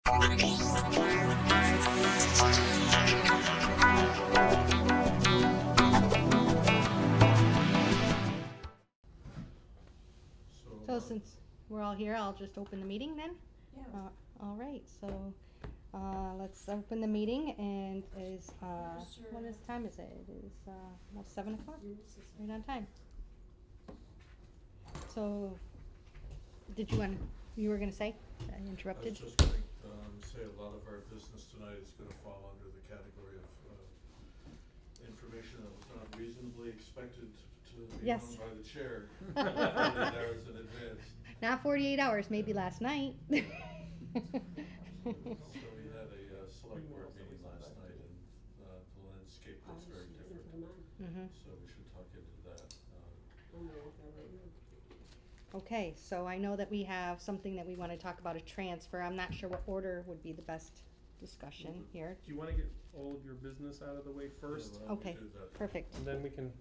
So since we're all here, I'll just open the meeting then? Yeah. All right, so, let's open the meeting and what time is it? It is, almost 7 o'clock, right on time. So, you were gonna say? I interrupted? I was just gonna say a lot of our business tonight is gonna fall under the category of information that was not reasonably expected to be Yes. known by the chair 48 hours in advance. Not 48 hours, maybe last night. So we had a select board meeting last night, and the landscape looks very different. So we should talk into that. Okay, so I know that we have something that we wanna talk about, a transfer. I'm not sure what order would be the best discussion here. Do you wanna get all of your business out of the way first? Yeah, why don't we Okay, do that? perfect. And then we can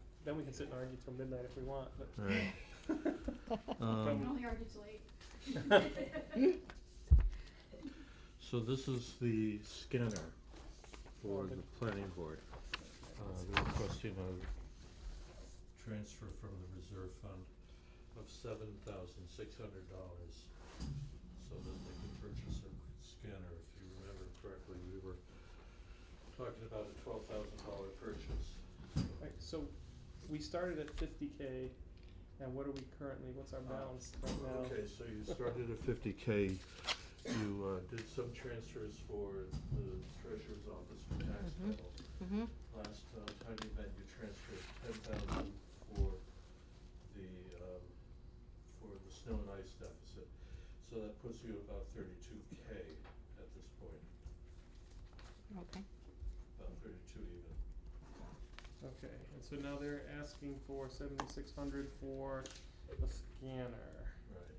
sit and argue till midnight if we want, but. Right. We can only argue till 8. So this is the scanner for the planning board. They're requesting a transfer from the reserve fund of $7,600 so that they can purchase a scanner. If you remember correctly, we were talking about a $12,000 purchase. Right, so we started at 50K, and what are we currently, what's our balance right now? Okay, so you started at 50K. You did some transfers for the treasurer's office for tax title. Last time you met, you transferred $10,000 for the snow and ice deficit. So that puts you at about 32K at this point. Okay. About 32 even. Okay, and so now they're asking for 7,600 for a scanner. Right.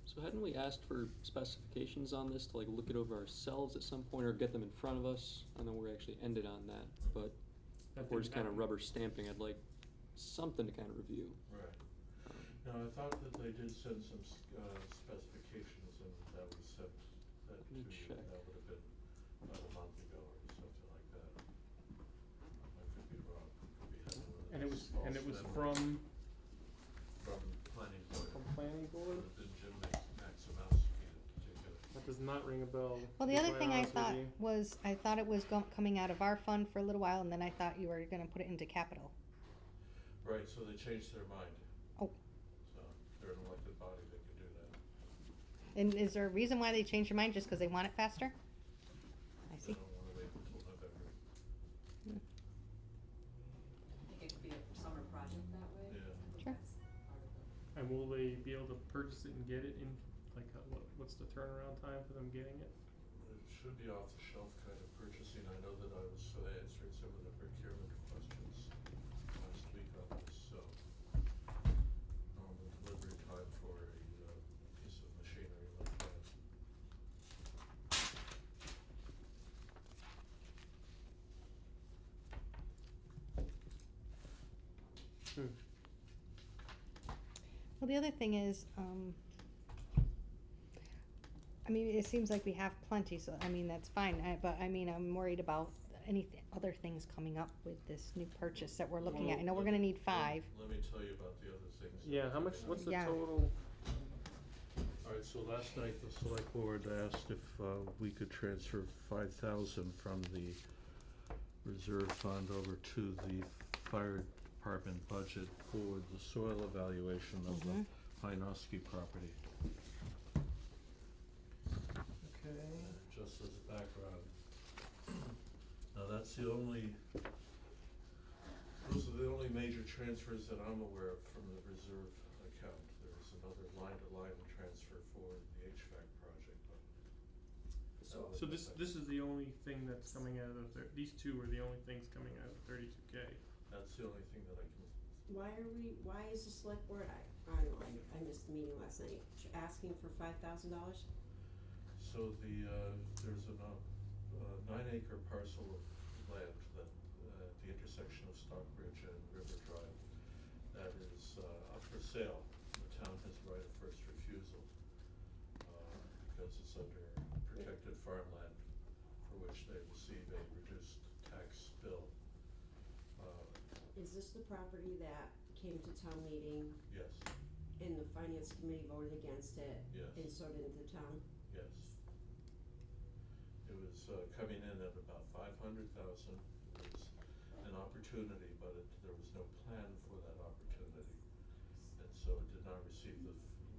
So hadn't we asked for specifications on this to like look it over ourselves at some point or get them in front of us? I know we're actually ended on that, but That we're didn't just kind of happen. rubber stamping. I'd like something to kind of review. Right. Now, I thought that they did send some specifications and that we sent that to me you. check. That would have been about a month ago or something like that. I could be wrong. Could be having one of And it these was, and it false was memories. from Planning board. From planning board? Would have been Jim Maximowski in particular. That does not ring a bell. Well, the to be other quite thing I honest with thought you. was, I thought it was coming out of our fund for a little while, and then I thought you were gonna put it into capital. Right, so they changed their mind. Oh. So they're an elected body, they can do that. And is there a reason why they changed their mind, just 'cause they want it faster? I They see. don't wanna wait until November. I think it could be a summer project that way. Yeah. I think Sure. that's part of it. And will they be able to purchase it and get it in, like, what's the turnaround time for them getting it? It should be off the shelf kind of purchasing. I know that I was answering some of the procurement questions last week on this, so normal delivery time for a piece of machinery like that. Well, the other thing is, I mean, it seems like we have plenty, so, I mean, that's fine, but I mean, I'm worried about other things coming up with this new purchase that we're looking at. I know we're gonna need 5. Let me tell you about the other things. that Yeah, are how much, coming what's up. the Yeah. total? Alright, so last night the select board asked if we could transfer 5,000 from the reserve fund over to the fire department budget for the soil evaluation of the Hynoski property. Okay. Just as a background. Now that's those are the only major transfers that I'm aware of from the reserve account. There's another line-to-line transfer for the HVAC project, but. So this is the only thing that's coming out of these two are the only things coming out of 32K. That's the only thing that I can. Why is the select board, I don't know, I missed the meeting last night, asking for $5,000? So there's a 9-acre parcel of land that, at the intersection of Stockbridge and River Drive, that is up for sale. The town has the right of first refusal, because it's under protected which they receive a reduced tax bill. Is this the property that came to town meeting Yes, and the finance committee voted against it, yes, and so did the town? yes. It was coming in at about 500,000. It was an opportunity, but there was no plan for that opportunity. And so it did not receive the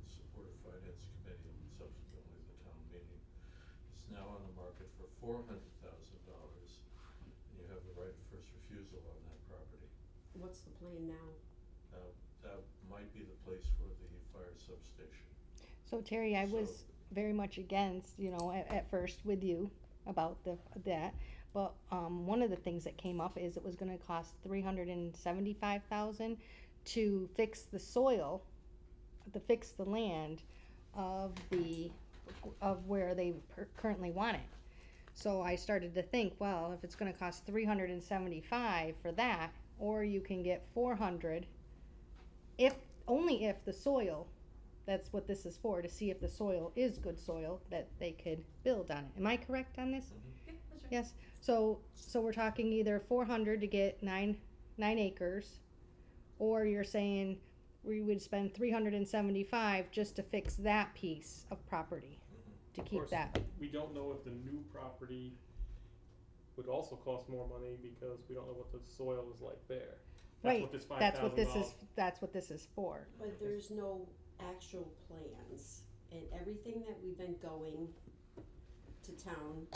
support of finance committee and subsequently the town meeting. It's now on the market for $400,000, and you have the right of first refusal on that property. What's the plan now? That might be the place for the fire substation. So Terry, I was So- very much against, at first with you about that. But one of the things that came up is it was gonna cost $375,000 to fix the soil, to fix the land of where they currently want it. So I started to think, well, if it's gonna cost $375 for that, or you can get $400, only if the soil, that's what this is for, to see if the soil is good soil that they could build on it. Am I correct on this? Yeah, that's right. Yes. So we're talking either 400 to get nine acres, or you're saying we would spend 375 just to fix that piece of property to Of keep course, that. we don't know if the new property would also cost more money because we don't know what the soil is like there. That's Right. what this That's what this $5,000 is. That's what this is for. But there's no actual plans, and everything that we've been going to town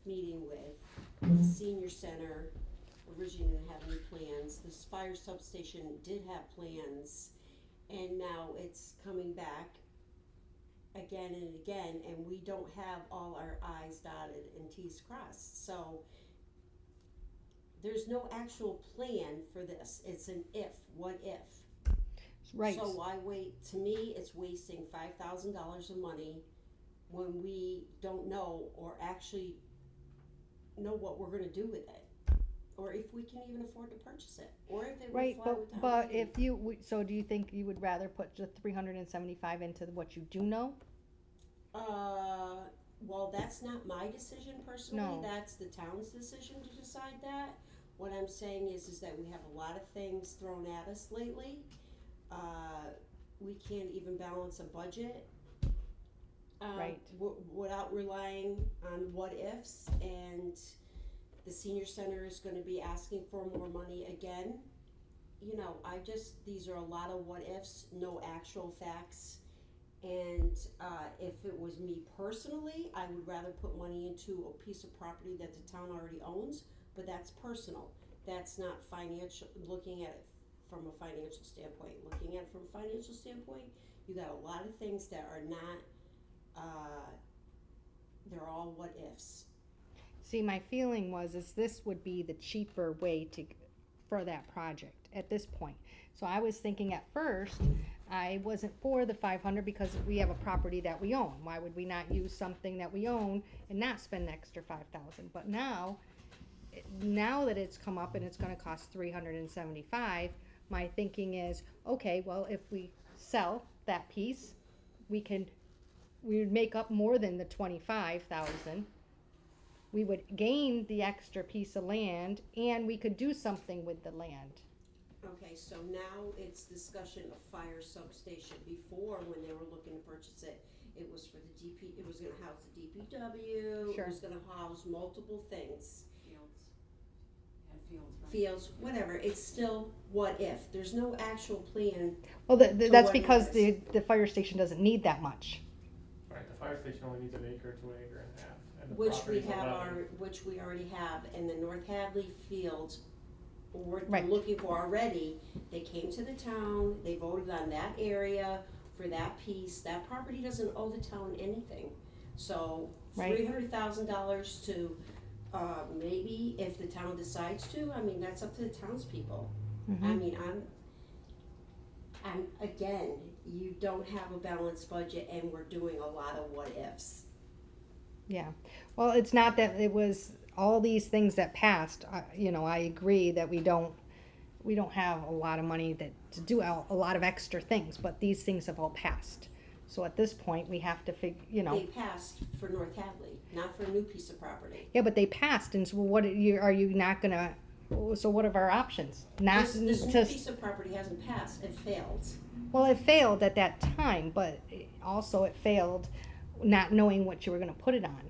meeting with, the senior center originally didn't have any plans, this fire substation did have plans, and now it's coming back again and again, and we don't have all our i's dotted and t's crossed, so there's no actual plan for this, it's an what if. Right. So why wait? To me, it's wasting $5,000 of money when we don't know or actually know what we're gonna do with it. Or if we can even afford to purchase it, or if it would Right. fly with town But meeting. if you so, do you think you would rather put just 375 into what you do know? Well, that's not my decision personally, No. that's the town's decision to decide that. What I'm saying is that we have a lot of things thrown at us lately. We can't even balance a budget. Right. Without relying on what ifs, and the senior center is gonna be asking for more money again. These are a lot of what ifs, no actual facts. And if it was me personally, I would rather put money into a piece of property that the town already owns, but that's personal. That's not financial, looking at it from a financial standpoint. Looking at it from a financial standpoint, you got a lot of things that are not, they're all what ifs. See, my feeling is this would be the cheaper way for that project at this point. So I was thinking at first, I wasn't for the 500 because we have a property that we own. Why would we not use something that we own and not spend an extra 5,000? But now that it's come up and it's going to cost 375, my thinking is, okay, well, if we sell that piece, we would make up more than the 25,000. We would gain the extra piece of land, and we could do something with the land. Okay, so now it's discussion of fire substation. Before, when they were looking to purchase it, it was for the it was gonna house the DPW, Sure. it was gonna house multiple things. Fields, right? Fields, whatever, it's still what if, there's no actual plan. Well, So that's what because is- the fire station doesn't need that much. Right, the fire station only needs an acre to an acre and a half, and the Which we property's have 11. which we already have, and the North Hadley fields, what Right. they're looking for already, they came to the town, they voted on that area for that piece, that property doesn't owe the town anything. So, Right. $300,000 to, maybe if the town decides to, that's up to the townspeople. Again, you don't have a balanced budget and we're doing a lot of what ifs. Yeah. Well, it's not that it was all these things that passed. I agree that we don't have a lot of money to do a lot of extra things, but these things have all passed. So at this point, we have to They passed for North Hadley, not for a new piece of property. yeah, but they passed, and so what, are you not gonna, so what are our options? Not This new to, piece of property hasn't passed, it failed. well, it failed at that time, but also it failed not knowing what you were gonna put it on.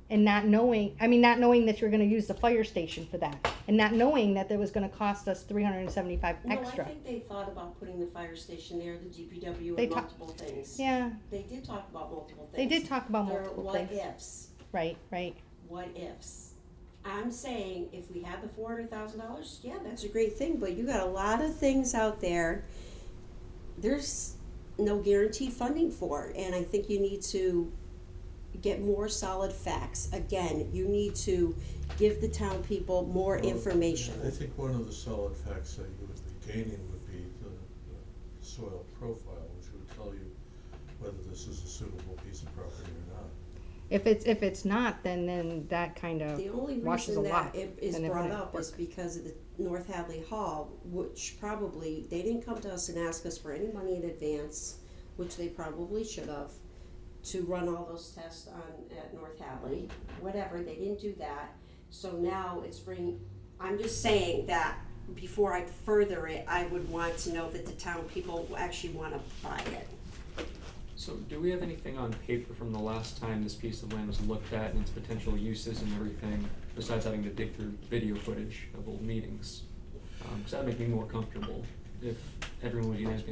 And not knowing that you were gonna use the fire station for that, and not knowing that it was gonna cost us $375 extra. No, I think they thought about putting the fire station there, the DPW, They and ta- multiple things. Yeah, They did talk about multiple things. they did talk about There are multiple what things. ifs, Right, right. what ifs. I'm saying if we had the $400,000, yeah, that's a great thing, but you got a lot of things out there there's no guaranteed funding for, and I think you need to get more solid facts. Again, you need to give the town people more Well, information. I think one of the solid facts that you would be gaining would be the soil profile, which would tell you whether this is a suitable piece of property or not. If it's not, then that kind of The only washes a reason lot. that it is then it brought wouldn't up is because of the North Hadley Hall, which probably, they didn't come to us and ask us for any money in advance, which they probably should have, to run all those tests at North Hadley, whatever, they didn't do that. So now I'm just saying that before I further it, I would want to know that the town people actually wanna buy it. So do we have anything on paper from the last time this piece of land was looked at and its potential uses and everything, besides having to dig through video footage of old meetings? Cause that'd make me more comfortable if everyone was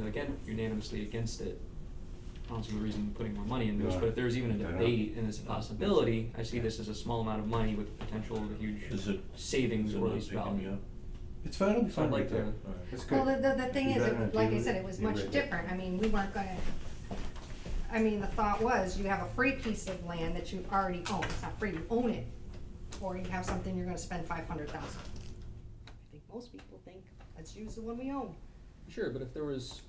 unanimously against it. I don't see a reason in putting more money into this, but if there's even a debate and it's a possibility, I see this as a small amount of money with the potential of a huge savings or at least value. It's fine, it'll be So I'd fine like right there. to- That's good. Well, the thing You is, got it, like I you- said, it was you're much right. different. I mean, we weren't gonna, the thought was, you have a free piece of land that you already own. It's not free, you own it. Or you have something you're gonna spend $500,000. I think most people think, let's use the one we own. Sure, but if there was,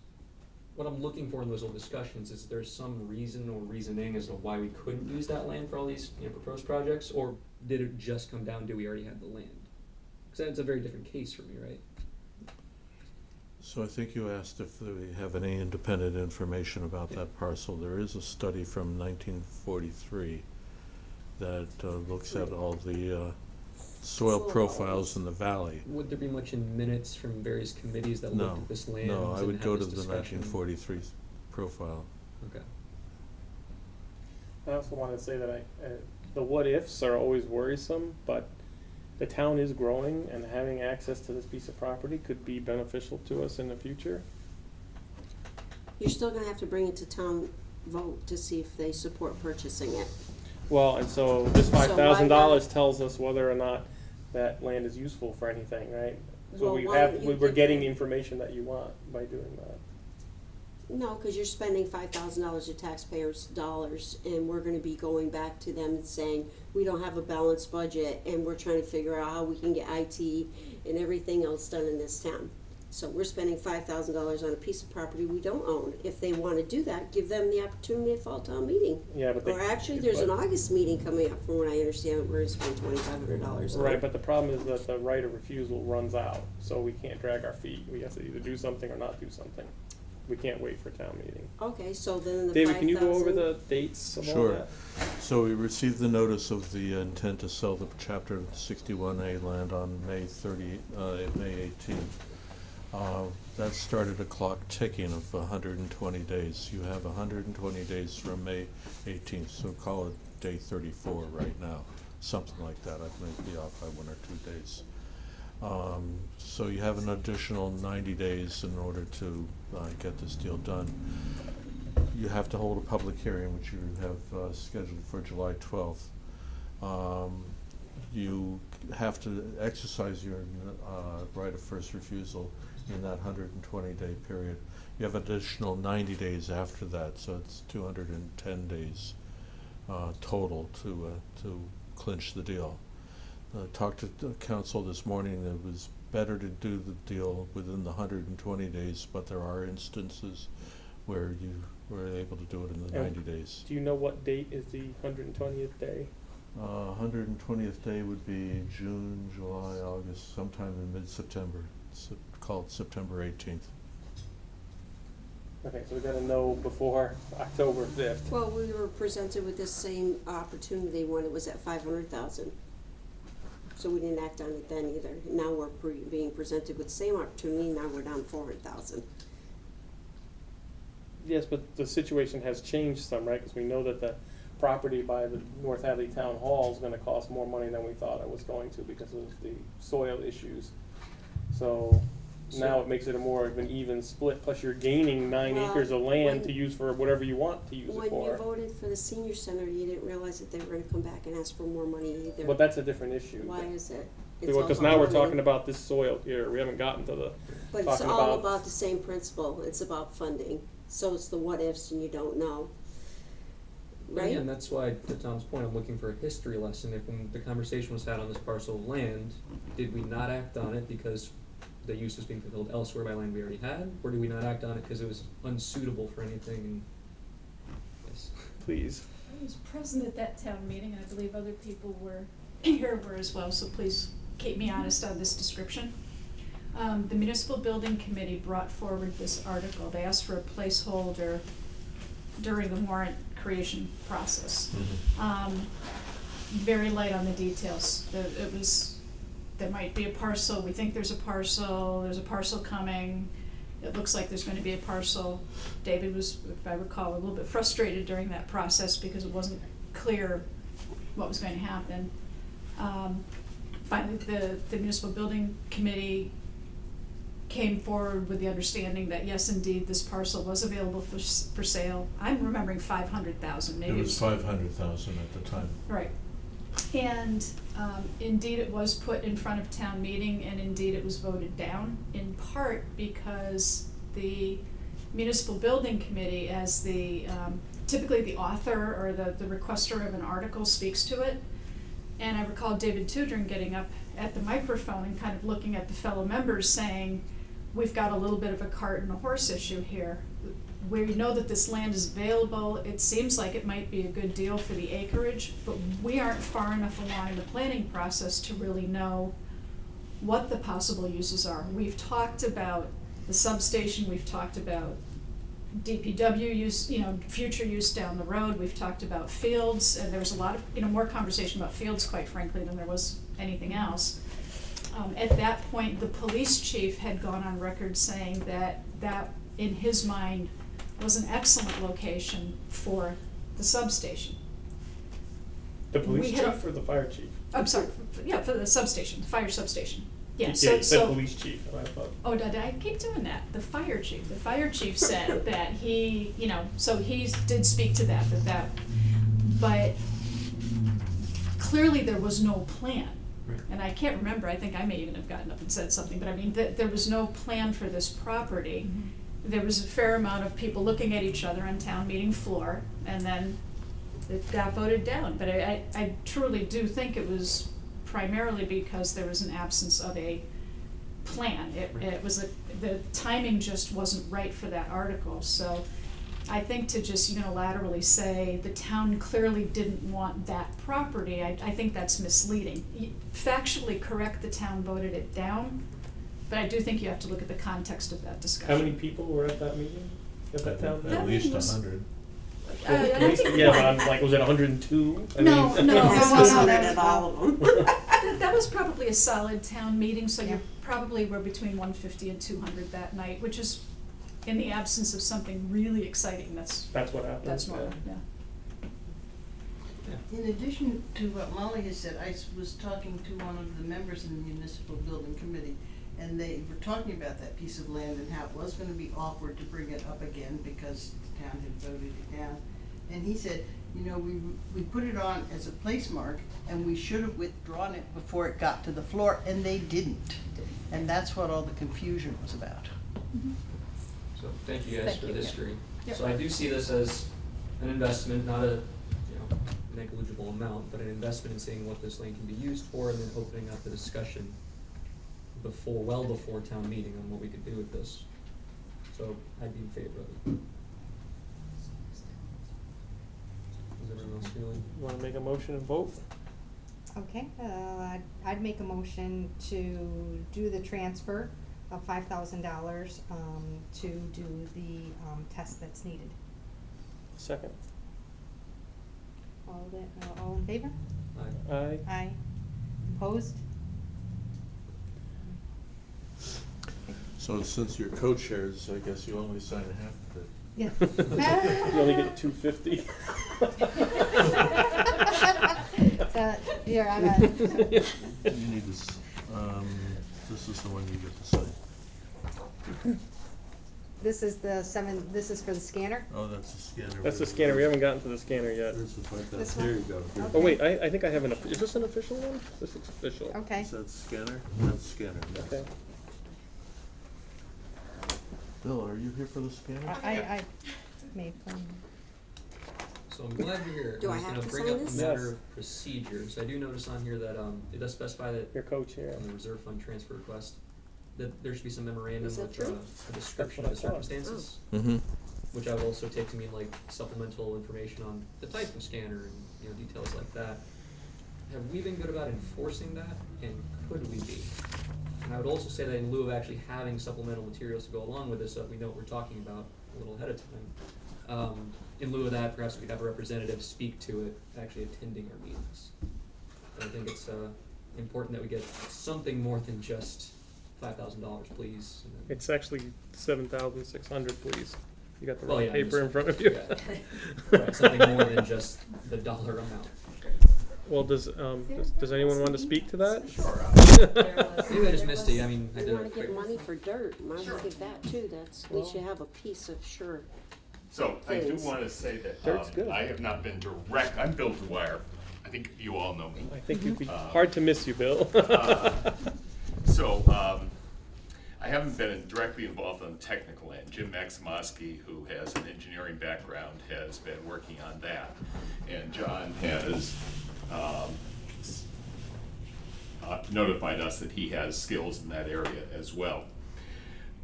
what I'm looking for in those old discussions is there's some reason or reasoning as to why we couldn't use that land for all these, proposed projects, or did it just come down to we already had the land? Cause that's a very different case for me, right? So I think you asked if we have any independent information about that parcel. There is a study from 1943 that looks at all the soil profiles in the valley. Would there be much in minutes from various committees that No, looked at this land? no, I and would had go this to the discussion? 1943 profile. Okay. I also wanted to say that the what ifs are always worrisome, but the town is growing, and having access to this piece of property could be beneficial to us in the future. You're still gonna have to bring it to town vote to see if they support purchasing it. Well, and so this So why $5,000 tells us whether or not that land is useful for anything, right? So Well, why don't you we're give getting them- the information that you want by doing that. No, cause you're spending $5,000 of taxpayers' dollars, and we're gonna be going back to them and saying, we don't have a balanced budget, and we're trying to figure out how we can get IT and everything else done in this town. So we're spending $5,000 on a piece of property we don't own. If they wanna do that, give them the opportunity at fall town meeting. Yeah, but Or actually, there's an August meeting coming up, from what I understand, we're gonna spend $2,500 on it. Right, but the problem is that the right of refusal runs out, so we can't drag our feet. We have to either do something or not do something. We can't wait for town meeting. Okay, so then the David, can you go over 5,000 the dates of all Sure. that? So we received the notice of the intent to sell the Chapter 61A land on May 18th. That started a clock ticking of 120 days. You have 120 days from May 18th, so call it day 34 right now, something like that. I may be off by 1 or 2 days. So you have an additional 90 days in order to get this deal done. You have to hold a public hearing, which you have scheduled for July 12th. You have to exercise your right of first refusal in that 120-day period. You have additional 90 days after that, so it's 210 days total to clinch the deal. Talked to the council this morning. It was better to do the deal within the 120 days, but there are instances where you were able to do it in the And 90 days. Do you know what date is the 120th day? 120th day would be June, July, August, sometime in mid-September. It's called September 18th. Okay, so we gotta know before October 5th. Well, we were presented with this same opportunity when it was at 500,000. So we didn't act on it then either. Now we're being presented with the same opportunity, now we're down 400,000. Yes, but the situation has changed some, right? Because we know that the property by the North Hadley Town Hall is gonna cost more money than we thought it was going to because of the soil issues. So now it makes it a more of an even split, plus you're gaining 9 Well, acres of land when- to use for whatever you want to use it When you for. voted for the senior center, you didn't realize that they were gonna come back and ask for more money either. But that's a different issue. Why is it? It's all Because about now we're money. talking about this soil here, we haven't gotten to the, But it's talking all about- about the same principle, it's about funding, so it's the what ifs and you don't know. But Right? again, that's why, to Tom's point, I'm looking for a history lesson. If when the conversation was had on this parcel of land, did we not act on it because the use was being fulfilled elsewhere by land we already had? Or did we not act on it because it was unsuitable for anything and, yes. please. I was present at that town meeting, and I believe other people were here were as well, so please keep me honest on this description. The municipal building committee brought forward this article. They asked for a placeholder during the warrant creation process. Very light on the details. It was, there might be a parcel, we think there's a parcel coming, it looks like there's gonna be a parcel. David was, if I recall, a little bit frustrated during that process because it wasn't clear what was going to happen. Finally, the municipal building committee came forward with the understanding that yes, indeed, this parcel was available for sale. I'm remembering 500,000, maybe. It was 500,000 at the time. Right. And indeed, it was put in front of town meeting, and indeed, it was voted down, in part because the municipal building committee, as the, typically the author or the requester of an article speaks to it. And I recall David Tudrin getting up at the microphone and kind of looking at the fellow members saying, we've got a little bit of a cart and a horse issue here. We know that this land is available, it seems like it might be a good deal for the acreage, but we aren't far enough along in the planning process to really know what the possible uses are. We've talked about the substation, we've talked about DPW use, future use down the road, we've talked about fields, and there was a lot of, more conversation about fields, quite frankly, than there was anything else. At that point, the police chief had gone on record saying that in his mind, was an excellent location for the substation. The police We chief had or the fire chief? I'm sorry, for the substation, the fire substation. Yeah, You so, said police chief, I thought. oh, did I keep doing that? The fire chief said that he, so he did speak to that, but clearly there was no plan. Right. And I can't remember, I think I may even have gotten up and said something, but I mean, there was no plan for this property. There was a fair amount of people looking at each other on town meeting floor, and then it got voted down. But I truly do think it was primarily because there was an absence of a plan. It was the timing just wasn't right for that article, so I think to just unilaterally say the town clearly didn't want that property, I think that's misleading. Factually correct, the town voted it down, but I do think you have to look at the context of that discussion. How many people were at that meeting? At that town? That At least meeting was- 100. And I think Yeah, but I'm like, was it 102? No, no, It no, has no, to be no, voted no. at all of them. that was probably a solid town meeting, so Yeah. you probably were between 150 and 200 that night, which is, in the absence of something really exciting, that's That's what happened. that's normal, yeah. In addition to what Molly has said, was talking to one of the members in the municipal building committee, and they were talking about that piece of land and how it was gonna be awkward to bring it up again because the town had voted it down. And he said, we put it on as a place mark, and we should have withdrawn it before it got to the floor, and they didn't. And that's what all the confusion was about. So thank you guys Thank for you, the yeah. history. Yep. So I do see this as an investment, not a, negligible amount, but an investment in seeing what this land can be used for and then opening up the discussion well before town meeting on what we could do with this. So I'd be in favor of it. How's everyone else feeling? You wanna make a motion and vote? Okay, I'd make a motion to do the transfer of $5,000, to do the, test that's needed. Second. All in favor? Aye. Aye. Opposed? So since you're co-chairs, I guess you only sign half of it. Yeah. You only get $250. Here, I got You need this, this is the one you get to sign. this is this is for the scanner? Oh, that's the scanner. That's the scanner, we haven't gotten to the scanner yet. There's the This 5,000, there one? you go. Here. Oh, wait, I think I have is this an official one? This looks official. Okay. Is that scanner? That's scanner, yes. Okay. Bill, are you here for the scanner? I made one. So I'm glad you're here. Do I I'm just have gonna to bring sign up this? a matter Yes. of procedures. I do notice on here that, it does specify that Your co-chair. on the reserve fund transfer request, that there should be some memorandum Is that with, true? a description of the That's what I thought. circumstances. Mm-hmm. Which I would also take to mean like supplemental information on the type of scanner and, details like that. Have we been good about enforcing that, and could we be? And I would also say that in lieu of actually having supplemental materials to go along with this, so that we know what we're talking about a little ahead of time. In lieu of that, perhaps we could have a representative speak to it, actually attending our meetings. I think it's, important that we get something more than just $5,000, please. And then- It's actually 7,600, please. You got the Well, wrong yeah, I paper in just- front of you. yeah. Right, something more than just the dollar amount. Well, does anyone want to speak to that? Maybe I just missed it, I mean, I You did wanna a quick. give money for dirt, might as well give that too, that's, at least you have a piece of sure. So I do Things. want to say that Dirt's good. I have not been direct, I'm Bill Dwyer. I think you all know me. I think it'd be hard to miss you, Bill. So I haven't been directly involved on the technical end. Jim Maximowski, who has an engineering background, has been working on that. And John has notified us that he has skills in that area as well.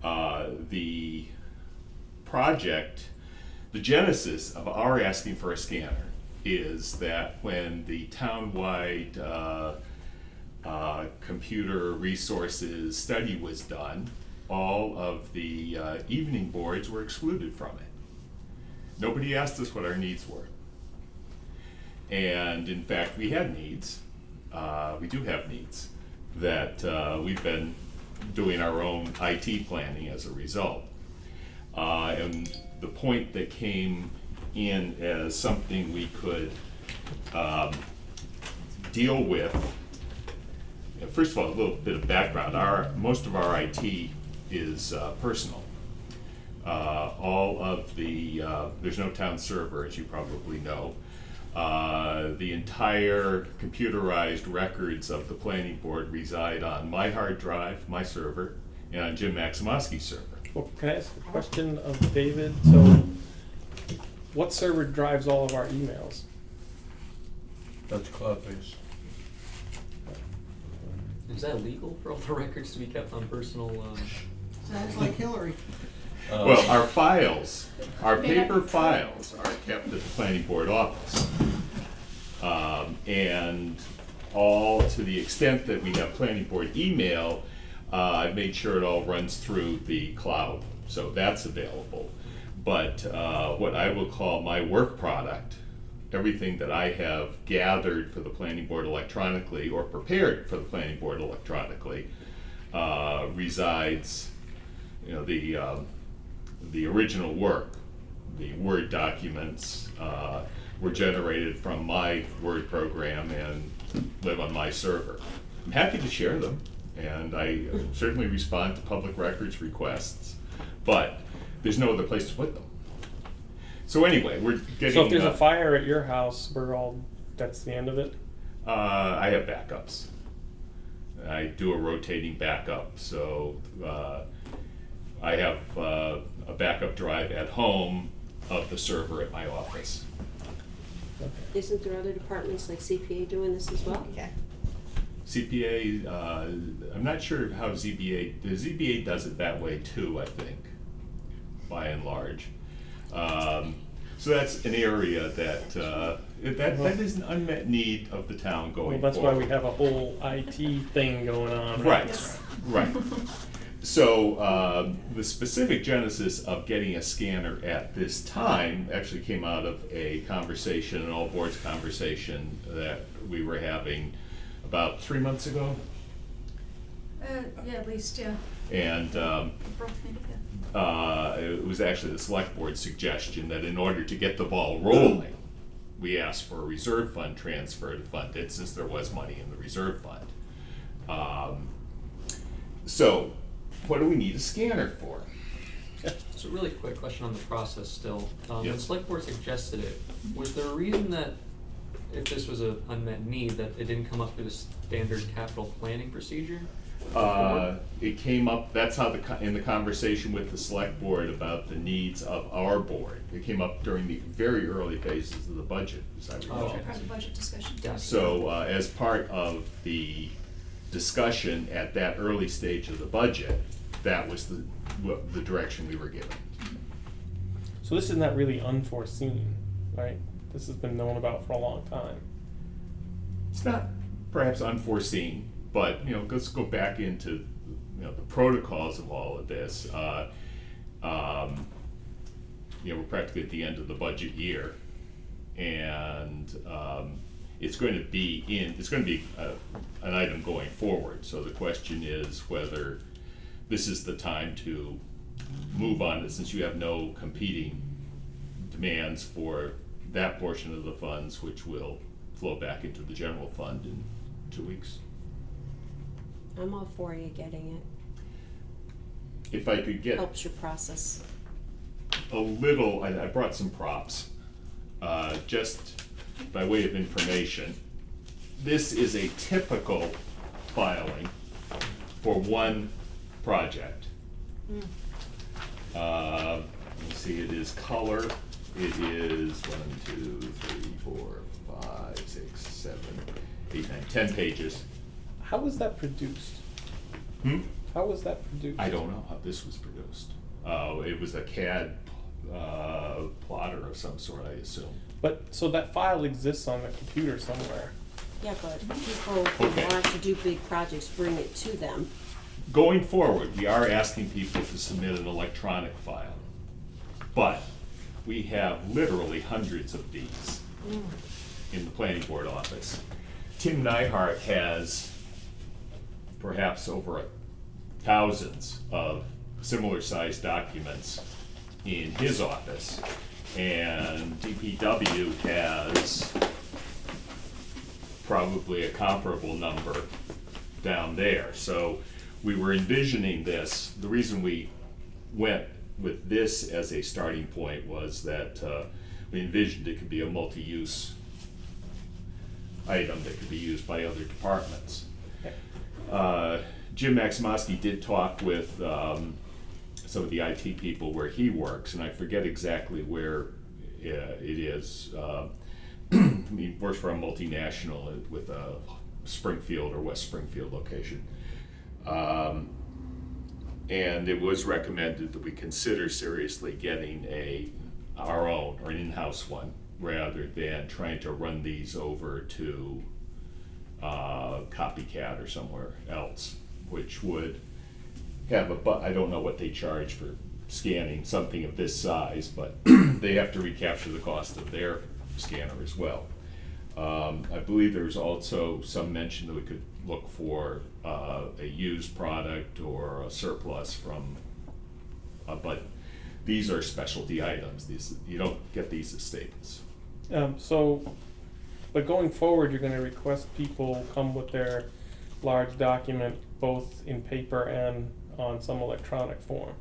The project, the genesis of our asking for a scanner is that when the townwide computer resources study was done, all of the evening boards were excluded from it. Nobody asked us what our needs were. And in fact, we had needs. We do have needs that we've been doing our own IT planning as a result. And the point that came in as something we could deal with, first of all, a little bit of background. Most of our IT is personal. All of the, there's no town server, as you probably know. The entire computerized records of the planning board reside on my hard drive, my server, and on Jim Maximowski's server. Well, can I ask a question of David? So, what server drives all of our emails? That's cloud-based. Is that legal for all the records to be kept on personal, Sounds like Hillary. Well, our files, our paper files are kept at the planning board office. And all to the extent that we have planning board email, I've made sure it all runs through the cloud, so that's available. But what I will call my work product, everything that I have gathered for the planning board electronically or prepared for the planning board electronically, resides, the original work, the Word documents, were generated from my Word program and live on my server. I'm happy to share them, and I certainly respond to public records requests, but there's no other place to put them. So anyway, we're getting. So if there's a fire at your house, that's the end of it? I have backups. I do a rotating backup, so I have a backup drive at home of the server at my office. Isn't there other departments like CPA doing this as well? Okay. CPA, I'm not sure how the ZBA does it that way too, I think, by and large. So that's an area that is an unmet need of the town going Well, that's why forward. we have a whole IT thing going on, Right, right? right. So the specific genesis of getting a scanner at this time actually came out of a conversation, an all boards conversation that we were having about 3 months ago. Yeah, at least, yeah. And April, maybe, yeah. it was actually the select board's suggestion that in order to get the ball rolling, we asked for a reserve fund transfer to fund it, since there was money in the reserve fund. So, what do we need a scanner for? So really quick question on the process still. When Yes. the select board suggested it, was there a reason that if this was an unmet need, that it didn't come up through the standard capital planning procedure? It came up, that's how in the conversation with the select board about the needs of our board, it came up during the very early phases of the budget, as I recall. Okay. Part of the budget discussion. Gotcha. So, as part of the discussion at that early stage of the budget, that was the direction we were given. So this is not really unforeseen, right? This has been known about for a long time. It's not perhaps unforeseen, but, let's go back into, the protocols of all of this. We're practically at the end of the budget year, and it's going to be an item going forward. So the question is whether this is the time to move on it, since you have no competing demands for that portion of the funds, which will flow back into the general fund in 2 weeks. I'm all for you getting it. If I could get Helps your process. a little, I brought some props, just by way of information. This is a typical filing for one project. Let's see, it is color, it is 1, 2, 3, 4, 5, 6, 7, 8, 9, 10 pages. How was that produced? How was that produced? I don't know how this was produced. It was a CAD plotter of some sort, I assume. But, so that file exists on the computer somewhere. Yeah, but people who Okay. want to do big projects, bring it to them. Going forward, we are asking people to submit an electronic file, but we have literally hundreds of these in the planning board office. Tim Nyhart has perhaps over thousands of similar sized documents in his office, and DPW has probably a comparable number down there. So we were envisioning this. The reason we went with this as a starting point was that we envisioned it could be a multi-use item that could be used by other departments. Jim Maximowski did talk with some of the IT people where he works, and I forget exactly where it is. He works for a multinational with a Springfield or West Springfield location. And it was recommended that we consider seriously getting our own or an in-house one, rather than trying to run these over to Copycat or somewhere else, which would have I don't know what they charge for scanning something of this size, but they have to recapture the cost of their scanner as well. I believe there's also some mention that we could look for a used product or a surplus from, but these are specialty items. You don't get these as staples. But going forward, you're gonna request people come with their large document, both in paper and on some electronic form.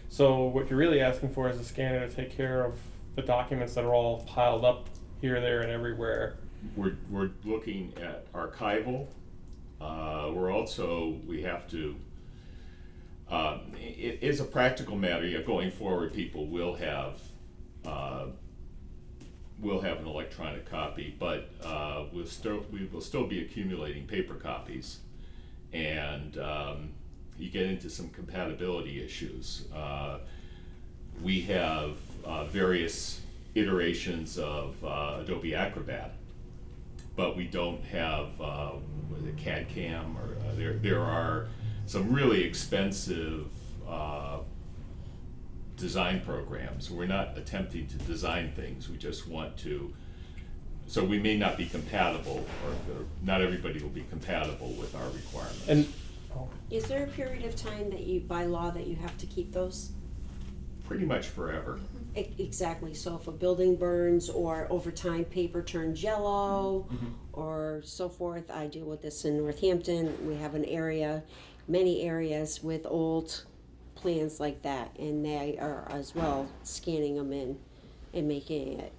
So what you're really asking for is a scanner to take care of the documents that are all piled up here, there, and everywhere. We're looking at archival. We have to, it is a practical matter. Going forward, people will have an electronic copy, but we will still be accumulating paper copies, and you get into some compatibility issues. We have various iterations of Adobe Acrobat, but we don't have CAD-CAM, or there are some really expensive design programs. We're not attempting to design things, we just want to, so we may not be compatible, or not everybody will be compatible with our requirements. And, Is there a period of time that you, by law, that you have to keep those? Pretty much forever. Exactly, so if a building burns or over time paper turns yellow Mhm. or so forth, I deal with this in Northampton, we have an area, many areas with old plans like that, and they are as well scanning them in and making it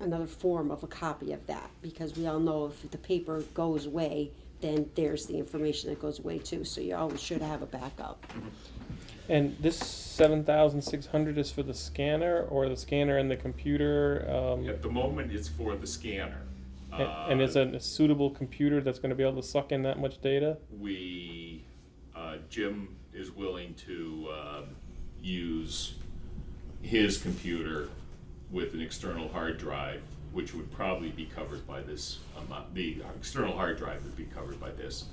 another form of a copy of that, because we all know if the paper goes away, then there's the information that goes away too, so you always should have a backup. and this 7,600 is for the scanner, or the scanner and the computer? At the moment, it's for the scanner. And is it a suitable computer that's gonna be able to suck in that much data? We, Jim is willing to use his computer with an external hard drive, which would probably be covered by this amount. The external hard drive would be covered by this.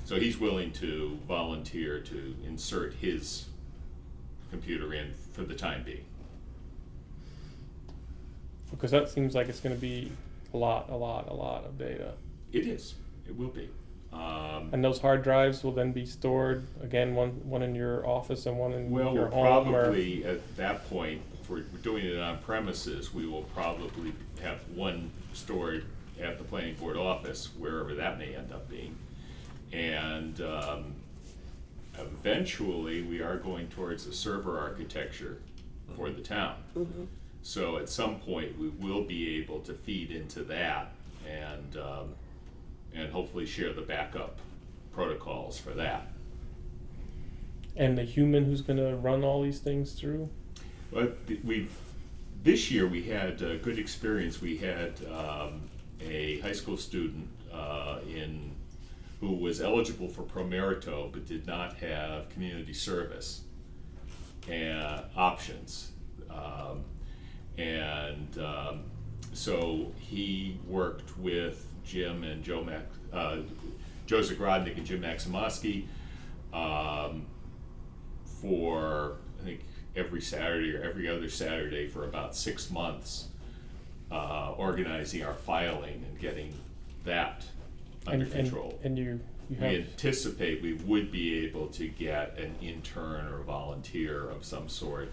So he's willing to volunteer to insert his computer in for the time being. Because that seems like it's gonna be a lot of data. It is, it will be. And those hard drives will then be stored, again, one in your office and one in Well, your we'll home, or? probably, at that point, if we're doing it on premises, we will probably have one stored at the planning board office, wherever that may end up being. And eventually, we are going towards a server architecture for the town. Mhm. So at some point, we will be able to feed into that and hopefully share the backup protocols for that. And the human who's gonna run all these things through? But this year we had a good experience. We had a high school student who was eligible for Promerito but did not have community service and options. So he worked with Jim and Joe Zagrodnik and Jim Maximowski for, I think, every Saturday or every other Saturday for about 6 months, organizing our filing and getting that under control. And you We have, anticipate we would be able to get an intern or volunteer of some sort.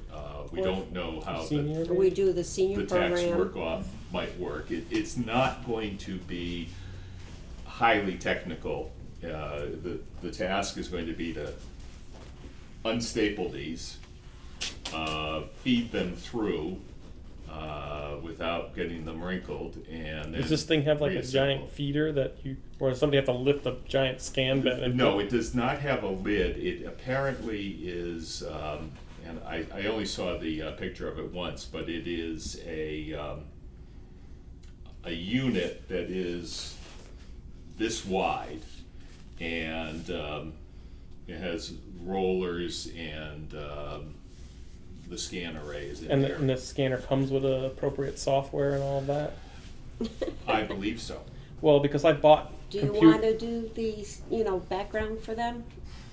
We Or don't know how senior? We do the senior the tax program. work-off might work. It's not going to be highly technical. The task is going to be to unstaple these, feed them through without getting them wrinkled, and then does this thing have like a giant reassemble. feeder that you, or does somebody have to lift a giant scan bed? and No, put- it does not have a lid. It apparently is, and I only saw the picture of it once, but it is a unit that is this wide, and it has rollers and the scan arrays in And there. the scanner comes with appropriate software and all of that? I believe so. Well, because I bought Do you compute- wanna do the, background for them?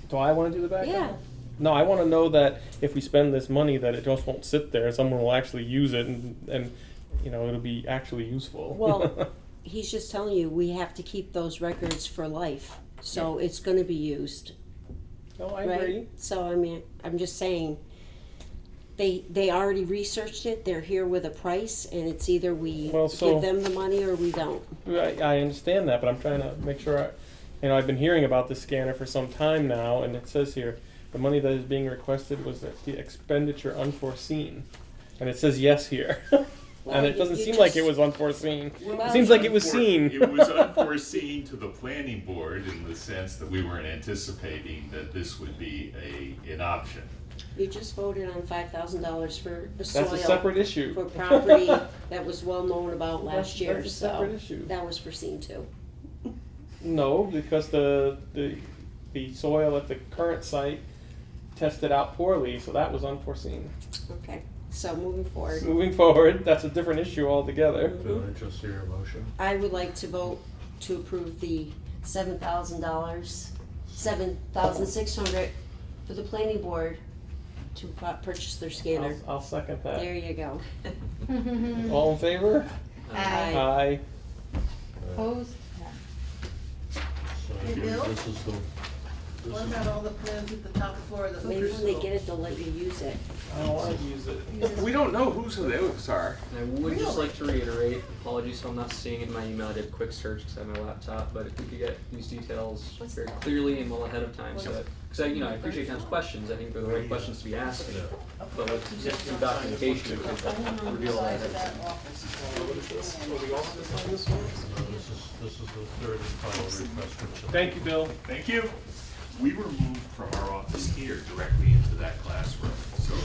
Do I wanna do the background? Yeah. No, I wanna know that if we spend this money, that it just won't sit there, someone will actually use it, and it'll be actually useful. Well, he's just telling you, we have to keep those records for life, so it's gonna be used, No, I right? agree. So, I mean, I'm just saying, they already researched it, they're here with a price, and it's either we Well, so- give them the money or we don't. I understand that, but I'm trying to make sure I've been hearing about this scanner for some time now, and it says here, the money that is being requested was the expenditure unforeseen. And it says yes here. Well, And it you- doesn't you seem like it just- was unforeseen. Well, It seems like it was seen. It was unforeseen to the planning board in the sense that we weren't anticipating that this would be an option. You just voted on $5,000 for the soil. That's a separate issue. For property that was well known about last year, That's a so separate issue. that was foreseen too. No, because the soil at the current site tested out poorly, so that was unforeseen. Okay, so moving forward, Moving forward, that's a different issue altogether. Did I just hear a motion? I would like to vote to approve the $7,000 $7,600 for the planning board to purchase their scanner. I'll second that. There you go. All in favor? Aye. Aye. Opposed? So Hey, Bill? this is the, this What is, about all the plans at the top floor of the Maybe liquor when they store? get it, they'll let you use it. I don't wanna use it. We don't know whose those are. And I would just like to reiterate, apologies if I'm not seeing it in my email, I did a quick search because I have my laptop, but if we could get these details very clearly and well ahead of time, so that, because I appreciate Ken's questions, I think they're the right questions to be asking, but with some documentation, we could reveal that. this is the third and final request. which- Thank you, Bill. Thank you. We were moved from our office here directly into that classroom,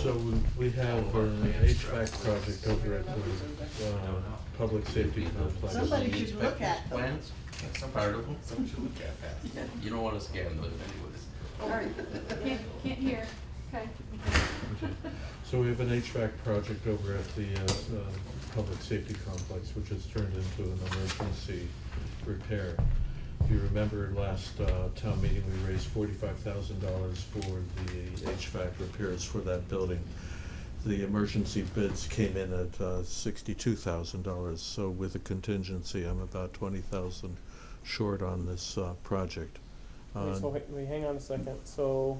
So we have an HVAC project over at the, public safety complex. Somebody should look at them. Plans? Part of them, someone should look at that. You don't wanna scan those anyways. Alright, can't hear, okay. Okay. So we have an HVAC project over at the, public safety complex, which has turned into an emergency repair. If you remember last, town meeting, we raised $45,000 for the HVAC repairs for that building. The emergency bids came in at, $62,000, so with a contingency, I'm about 20,000 short on this, project. So wait, hang on a second, so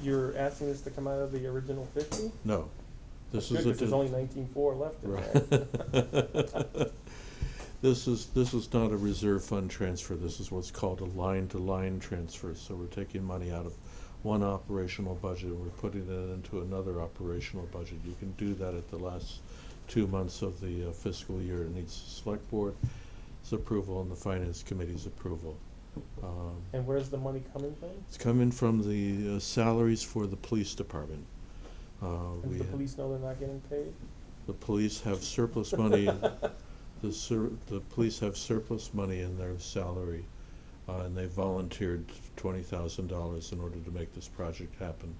you're asking this to come out of the original 50? No, this Good, is 'cause there's only 19.4 left in there. Right. This is not a reserve fund transfer, this is what's called a line-to-line transfer, so we're taking money out of one operational budget and we're putting it into another operational budget. You can do that at the last 2 months of the fiscal year. It needs the select board's approval and the finance committee's approval. And where's the money coming from? It's coming from the salaries for the police department. And We the police know they're not getting paid? The police have surplus money, the police have surplus money in their salary, and they volunteered $20,000 in order to make this project happen,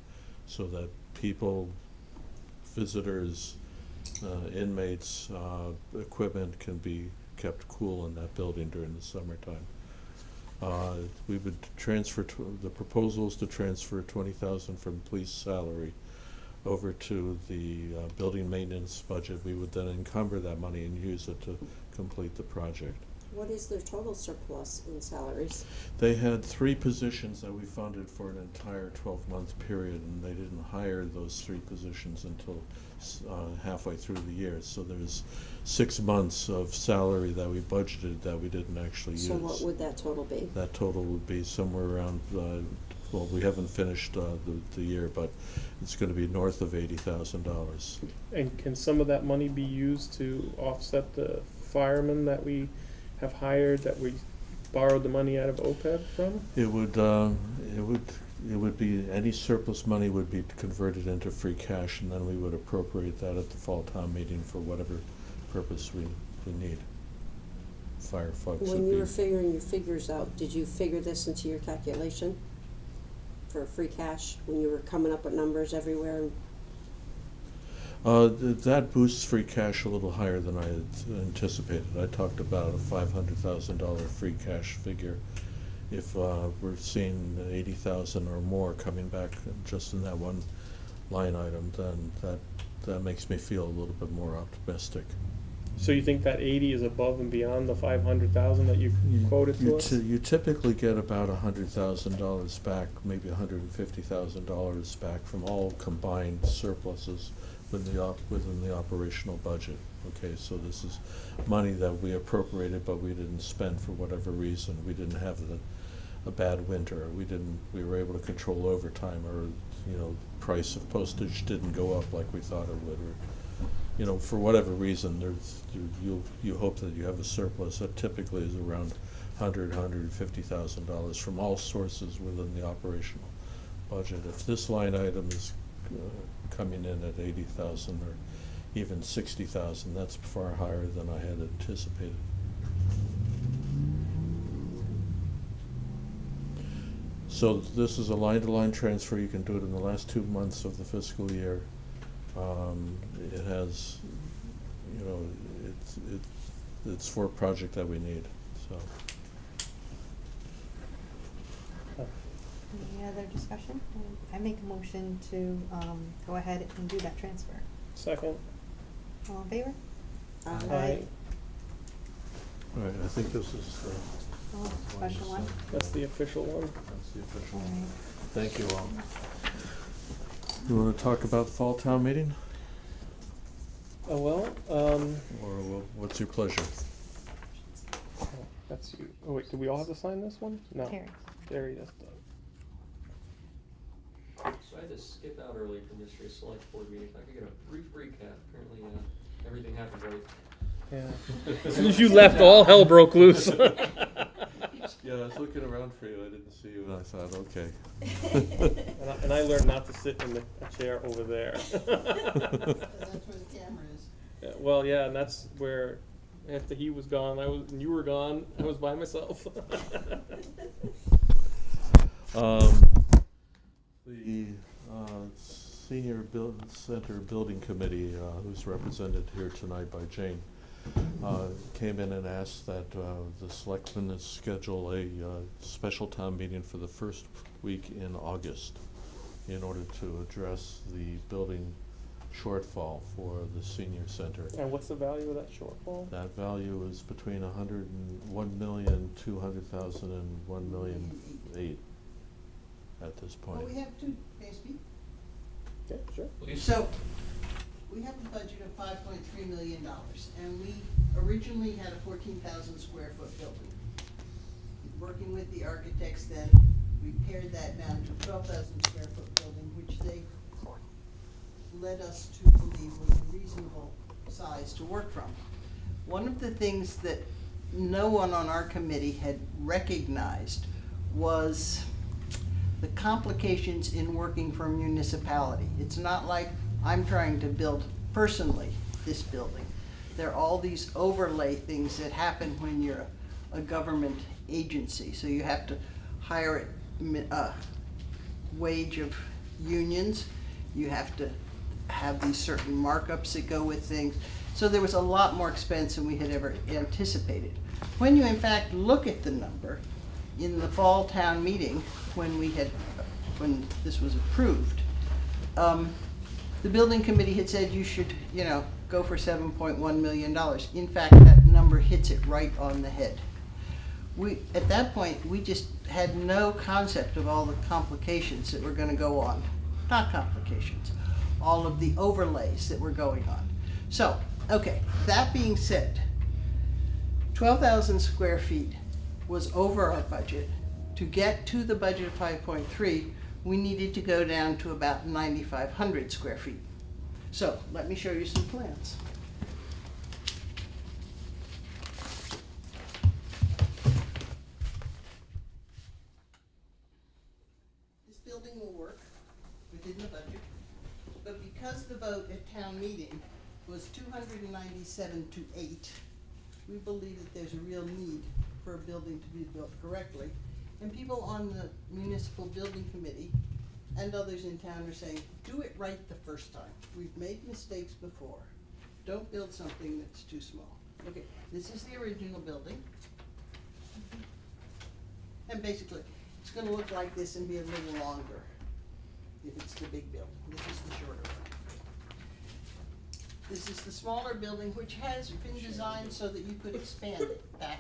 so that people, visitors, inmates, equipment can be kept cool in that building during the summertime. We would transfer, the proposal is to transfer $20,000 from police salary over to the building maintenance budget. We would then encumber that money and use it to complete the project. What is their total surplus in salaries? They had 3 positions that we funded for an entire 12-month period, and they didn't hire those 3 positions until halfway through the year. So there's 6 months of salary that we budgeted that we didn't actually use. So what would that total be? That total would be somewhere around, well, we haven't finished the year, but it's gonna be north of $80,000. And can some of that money be used to offset the firemen that we have hired, that we borrowed the money out of OPEB from? It would be, any surplus money would be converted into free cash, and then we would appropriate that at the fall town meeting for whatever purpose we need. Fire folks would be. When you were figuring your figures out, did you figure this into your calculation for free cash, when you were coming up with numbers everywhere? That boosts free cash a little higher than I had anticipated. I talked about a $500,000 free cash figure. If we're seeing 80,000 or more coming back just in that one line item, then that makes me feel a little bit more optimistic. So you think that 80 is above and beyond the 500,000 that you quoted to us? You typically get about $100,000 back, maybe $150,000 back from all combined surpluses within the operational budget. Okay, so this is money that we appropriated, but we didn't spend for whatever reason. We didn't have a bad winter. We were able to control overtime, or, price of postage didn't go up like we thought it would, or, for whatever reason, you hope that you have a surplus that typically is around $150,000 from all sources within the operational budget. If this line item is coming in at 80,000 or even 60,000, that's far higher than I had anticipated. So this is a line-to-line transfer. You can do it in the last 2 months of the fiscal year. It has, it's for a project that we need, so. other discussion? I make a motion to, go ahead and do that transfer. Second. All in favor? Aye. All right, I think this is the Oh, special one. That's the official one. That's the official All one. right. Thank you all. You wanna talk about the fall town meeting, Oh, well, or what's your pleasure? that's you. Oh, wait, do we all have to sign this one? No. Terry. There he is. So I had to skip out early from yesterday's select board meeting. If I could get a brief recap, apparently, everything happened right. Yeah. As soon as you left, all hell broke loose. Yeah, I was looking around for you, I didn't see you, and I thought, okay. And I learned not to sit in a chair over there. That's where the camera is. Yeah, well, yeah, and that's where after he was gone, and you were gone, I was by myself. The Senior Center Building Committee, who's represented here tonight by Jane, came in and asked that the selectmen schedule a special town meeting for the first week in August in order to address the building shortfall for the senior center. And what's the value of that shortfall? That value is between 1,200,000 and 1,000,008 at this point. Well, we have two, may I speak? Yeah, sure. Please. So, we have a budget of $5.3 million, and we originally had a 14,000 square foot building. Working with the architects then, we pared that down to a 12,000 square foot building, which they led us to believe was a reasonable size to work from. One of the things that no one on our committee had recognized was the complications in working for a municipality. It's not like I'm trying to build personally this building. There are all these overlay things that happen when you're a government agency. So you have to hire a wage of unions. You have to have these certain markups that go with things. So there was a lot more expense than we had ever anticipated. When you in fact look at the number in the fall town meeting, when this was approved, the building committee had said you should, go for $7.1 million. In fact, that number hits it right on the head. At that point, we just had no concept of all the complications that were gonna go on. Not complications, all of the overlays that were going on. So, okay, that being said, 12,000 square feet was over our budget. To get to the budget of 5.3, we needed to go down to about 9,500 square feet. So, let me show you some plans. This building will work within the budget, but because the vote at town meeting was 297 to 8, we believe that there's a real need for a building to be built correctly. And people on the municipal building committee and others in town are saying, do it right the first time. We've made mistakes before. Don't build something that's too small. Okay, this is the original building. And basically, it's gonna look like this and be a little longer if it's the big building. This is the shorter one. This is the smaller building, which has been designed so that you could expand it back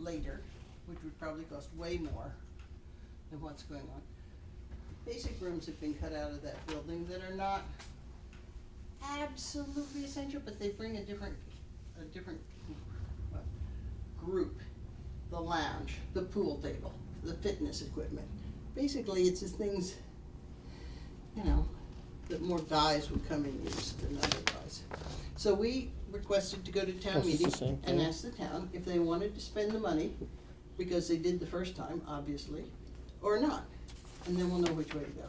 later, which would probably cost way more than what's going on. Basic rooms have been cut out of that building that are not absolutely essential, but they bring a different group. The lounge, the pool table, the fitness equipment. Basically, it's the things, that more guys would come and use than otherwise. So we requested to go to town That's just the meeting same and thing. ask the town if they wanted to spend the money, because they did the first time, obviously, or not. And then we'll know which way to go.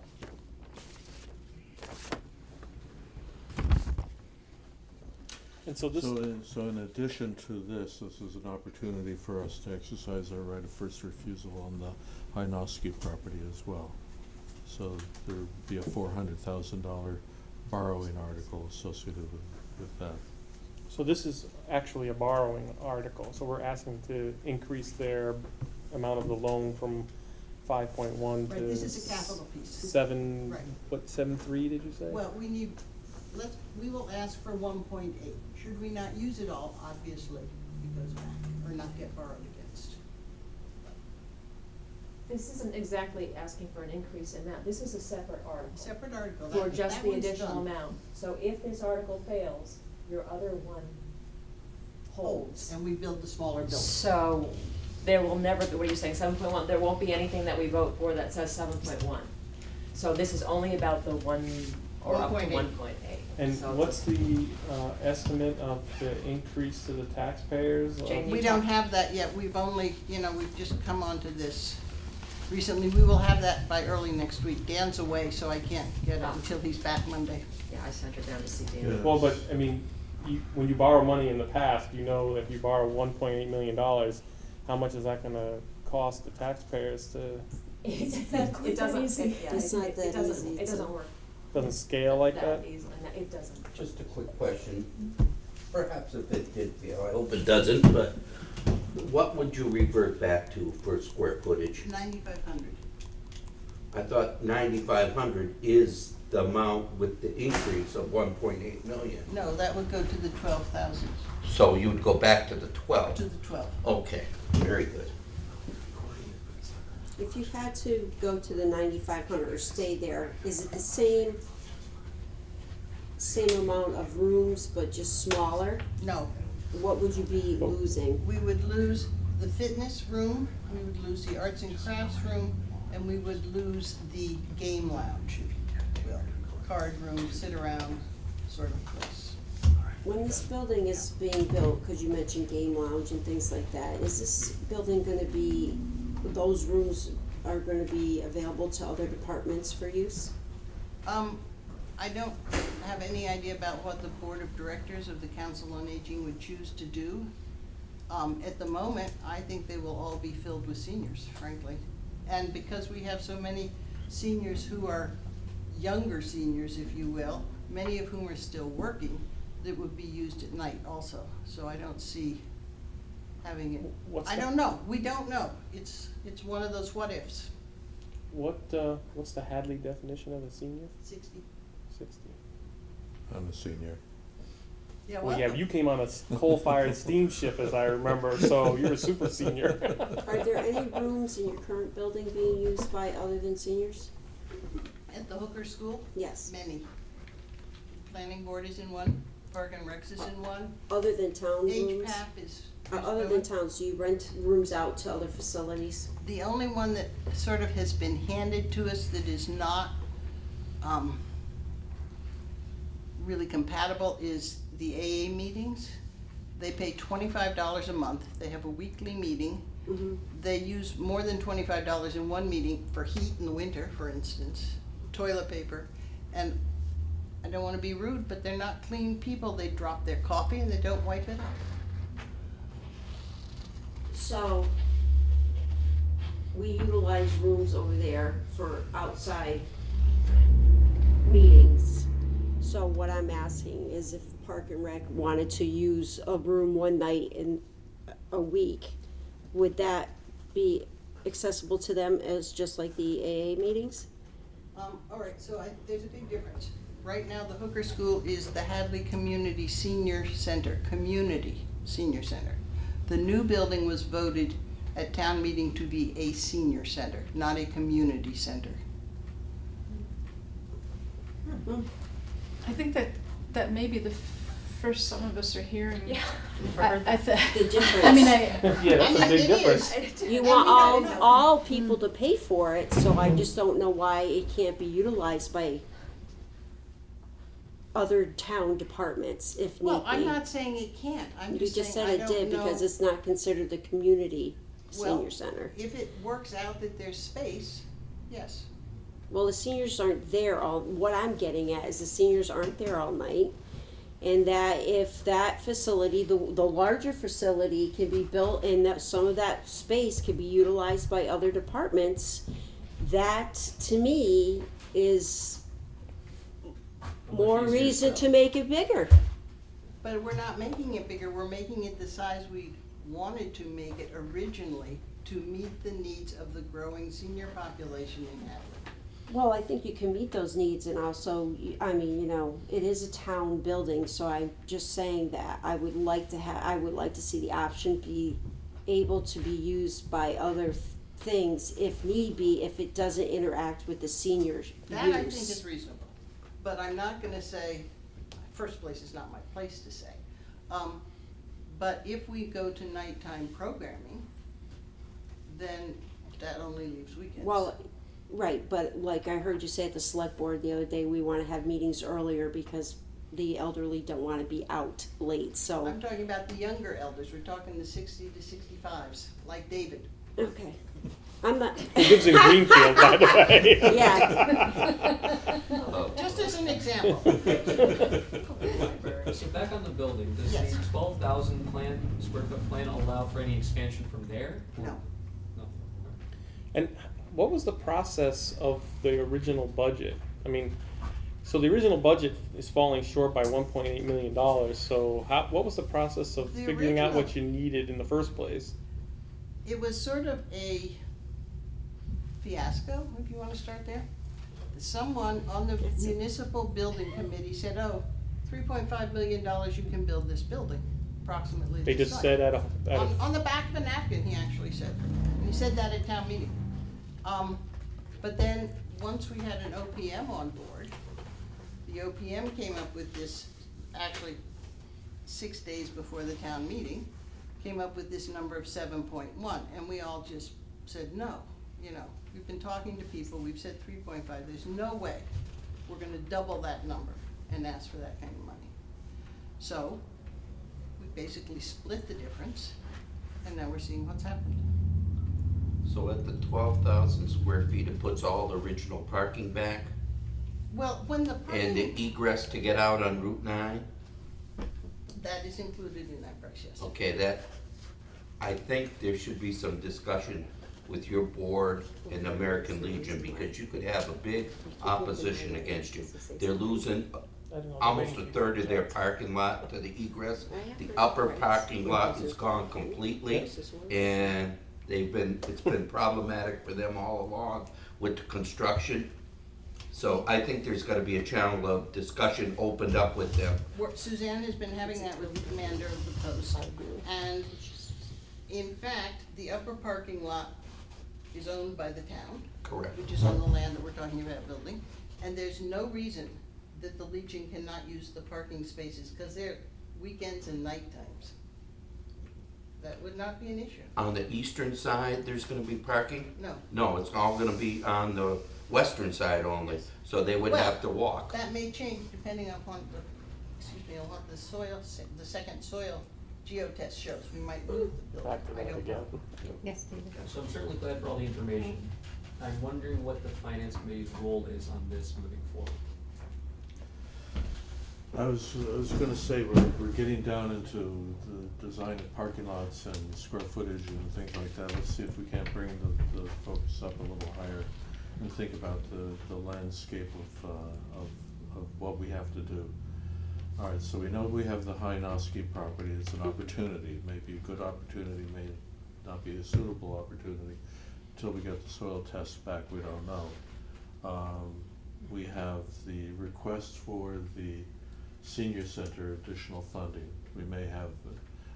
And so this, So in addition to this is an opportunity for us to exercise our right of first refusal on the Hynoski property as well. So there'd be a $400,000 borrowing article associated with that. so this is actually a borrowing article, so we're asking to increase their amount of the loan from 5.1 to Right, this is a capital piece. 7, Right. what, 7.3 did you say? Well, we will ask for 1.8. Should we not use it all, obviously, it goes back, or not get borrowed against. This isn't exactly asking for an increase in that, this is a separate article. Separate article, For that just the one's additional done. amount, so if this article fails, your other one holds. And we build the smaller building. So, there will never be, what are you saying, 7.1, there won't be anything that we vote for that says 7.1. So this is only about the one, or up to 1.8. 1.8. And So what's the estimate of the increase to the taxpayers? Jane, We don't have that yet, we've only, we've just come onto this recently. We will have that by early next week. Dan's away, so I can't get it Ah. until he's back Monday. Yeah, I sent her down to see Dan. Yeah. Well, but, I mean, when you borrow money in the past, you know if you borrow $1.8 million, how much is that gonna cost the taxpayers to, It doesn't, easy. It's not that it doesn't, easy, it it's doesn't a- work doesn't scale like that? easily, no, it doesn't. Just a quick question, perhaps if it did fail, I hope it doesn't, but what would you revert back to for square footage? 9,500. I thought 9,500 is the amount with the increase of 1.8 million. No, that would go to the 12,000, So you would go back to the to 12. the 12. Okay, very good. If you had to go to the 9,500 or stay there, is it the same amount of rooms but just smaller? No, What would you be losing? we would lose the fitness room, we would lose the arts and crafts room, and we would lose the game lounge, if you will. Card room, sit around sort of place. When this building is being built, cause you mentioned game lounge and things like that, is this building gonna be, those rooms are gonna be available to other departments for use? I don't have any idea about what the board of directors of the Council on Aging would choose to do. At the moment, I think they will all be filled with seniors, frankly. And because we have so many seniors who are younger seniors, if you will, many of whom are still working, that would be used at night also. So I don't see having it, What's I the- don't know, we don't know. It's one of those what ifs. What's the Hadley definition of a senior? 60. 60. I'm a senior. Yeah, Well, yeah, welcome. you came on a coal-fired steamship, as I remember, so you're a super senior. Are there any rooms in your current building being used by other than seniors? At the Hooker School, Yes, many. Planning board is in one, Park and Recs is in one, other than town rooms? HPAP is. Other than town, so you rent rooms out to other facilities? The only one that sort of has been handed to us that is not, really compatible is the AA meetings. They pay $25 a month, they have a weekly meeting. Mm-hmm. They use more than $25 in one meeting for heat in the winter, for instance, toilet paper. And I don't wanna be rude, but they're not clean people, they drop their coffee and they don't wipe it up. So, we utilize rooms over there for outside meetings. So what I'm asking is if Park and Rec wanted to use a room one night in a week, would that be accessible to them as just like the AA meetings? All right, so there's a big difference. Right now, the Hooker School is the Hadley Community Senior Center, Community Senior Center. The new building was voted at town meeting to be a senior center, not a community center. I think that may be the first some of us are hearing. Yeah. The difference. I mean, Yeah, that's a big It difference. is. You And want we don't know. all people to pay for it, so I just don't know why it can't be utilized by other town departments if need be. Well, I'm not saying it can't, I'm You just just saying said I it don't did because know. it's not considered the community Well, senior center. If it works out that there's space, yes. Well, the seniors aren't there what I'm getting at is the seniors aren't there all night. And that if that facility, the larger facility can be built and that some of that space can be utilized by other departments, that to me is more easier reason stuff. to make it bigger. But we're not making it bigger, we're making it the size we wanted to make it originally to meet the needs of the growing senior population in Hadley. Well, I think you can meet those needs, and also, I mean, you know, it is a town building, so I'm just saying that I would like to see the option be able to be used by other things if need be, if it doesn't interact with the seniors' That use. I think is reasonable, but I'm not gonna say, first place is not my place to say. But if we go to nighttime programming, then that only leaves weekends. Well, right, but like I heard you say at the select board the other day, we wanna have meetings earlier because the elderly don't wanna be out late, so. I'm talking about the younger elders, we're talking the 60 to 65s, like David. Okay, I'm not. He lives in Greenfield, by the way. Yeah. Just as an example. So back on the building, does Yes. the 12,000 square foot plan allow for any expansion from there? Or- No. No. And what was the process of the original budget? I mean, so the original budget is falling short by $1.8 million, so what was the process of The figuring out what original- you needed in the first place? It was sort of a fiasco, if you wanna start there. Someone on the municipal building committee said, oh, $3.5 million, you can build this building, approximately They this just size. said On the back of a napkin, he actually said, and he said that at town meeting. But then, once we had an OPM on board, the OPM came up with this, actually 6 days before the town meeting, came up with this number of 7.1, and we all just said, no, you know, we've been talking to people, we've said 3.5, there's no way we're gonna double that number and ask for that kind of money. So, we basically split the difference, and now we're seeing what's happened. So at the 12,000 square feet, it puts all the original parking back Well, when the and the parking, egress to get out on Route 9? that is included in that price, yes. Okay, I think there should be some discussion with your board and American Legion, because you could have a big opposition against you. They're losing almost a third of their parking lot to the egress. The upper parking lot is gone completely, and it's been problematic for them all along with the construction. So I think there's gotta be a channel of discussion opened up with them. Suzanne has been having that with the commander of the post, and in fact, the upper parking lot is owned by the town, Correct. which is on the land that we're talking about building, and there's no reason that the Legion cannot use the parking spaces, cause they're weekends and night times. That would not be an issue. On the eastern side, there's gonna be parking? No, No, it's all gonna be on the western side only, so they would Well, have to walk. that may change depending upon on what the the second soil geotest shows. We might move the building. Back to I that don't again. know. Yes, David. So I'm certainly glad for all the information. I'm wondering what the finance committee's role is on this moving forward. I was gonna say, we're getting down into the design of parking lots and square footage and things like that. Let's see if we can't bring the focus up a little higher and think about the landscape of what we have to do. All right, so we know we have the Hynoski property. It's an opportunity, maybe a good opportunity, may not be a suitable opportunity. Until we get the soil tests back, we don't know. We have the request for the senior center additional funding. We may have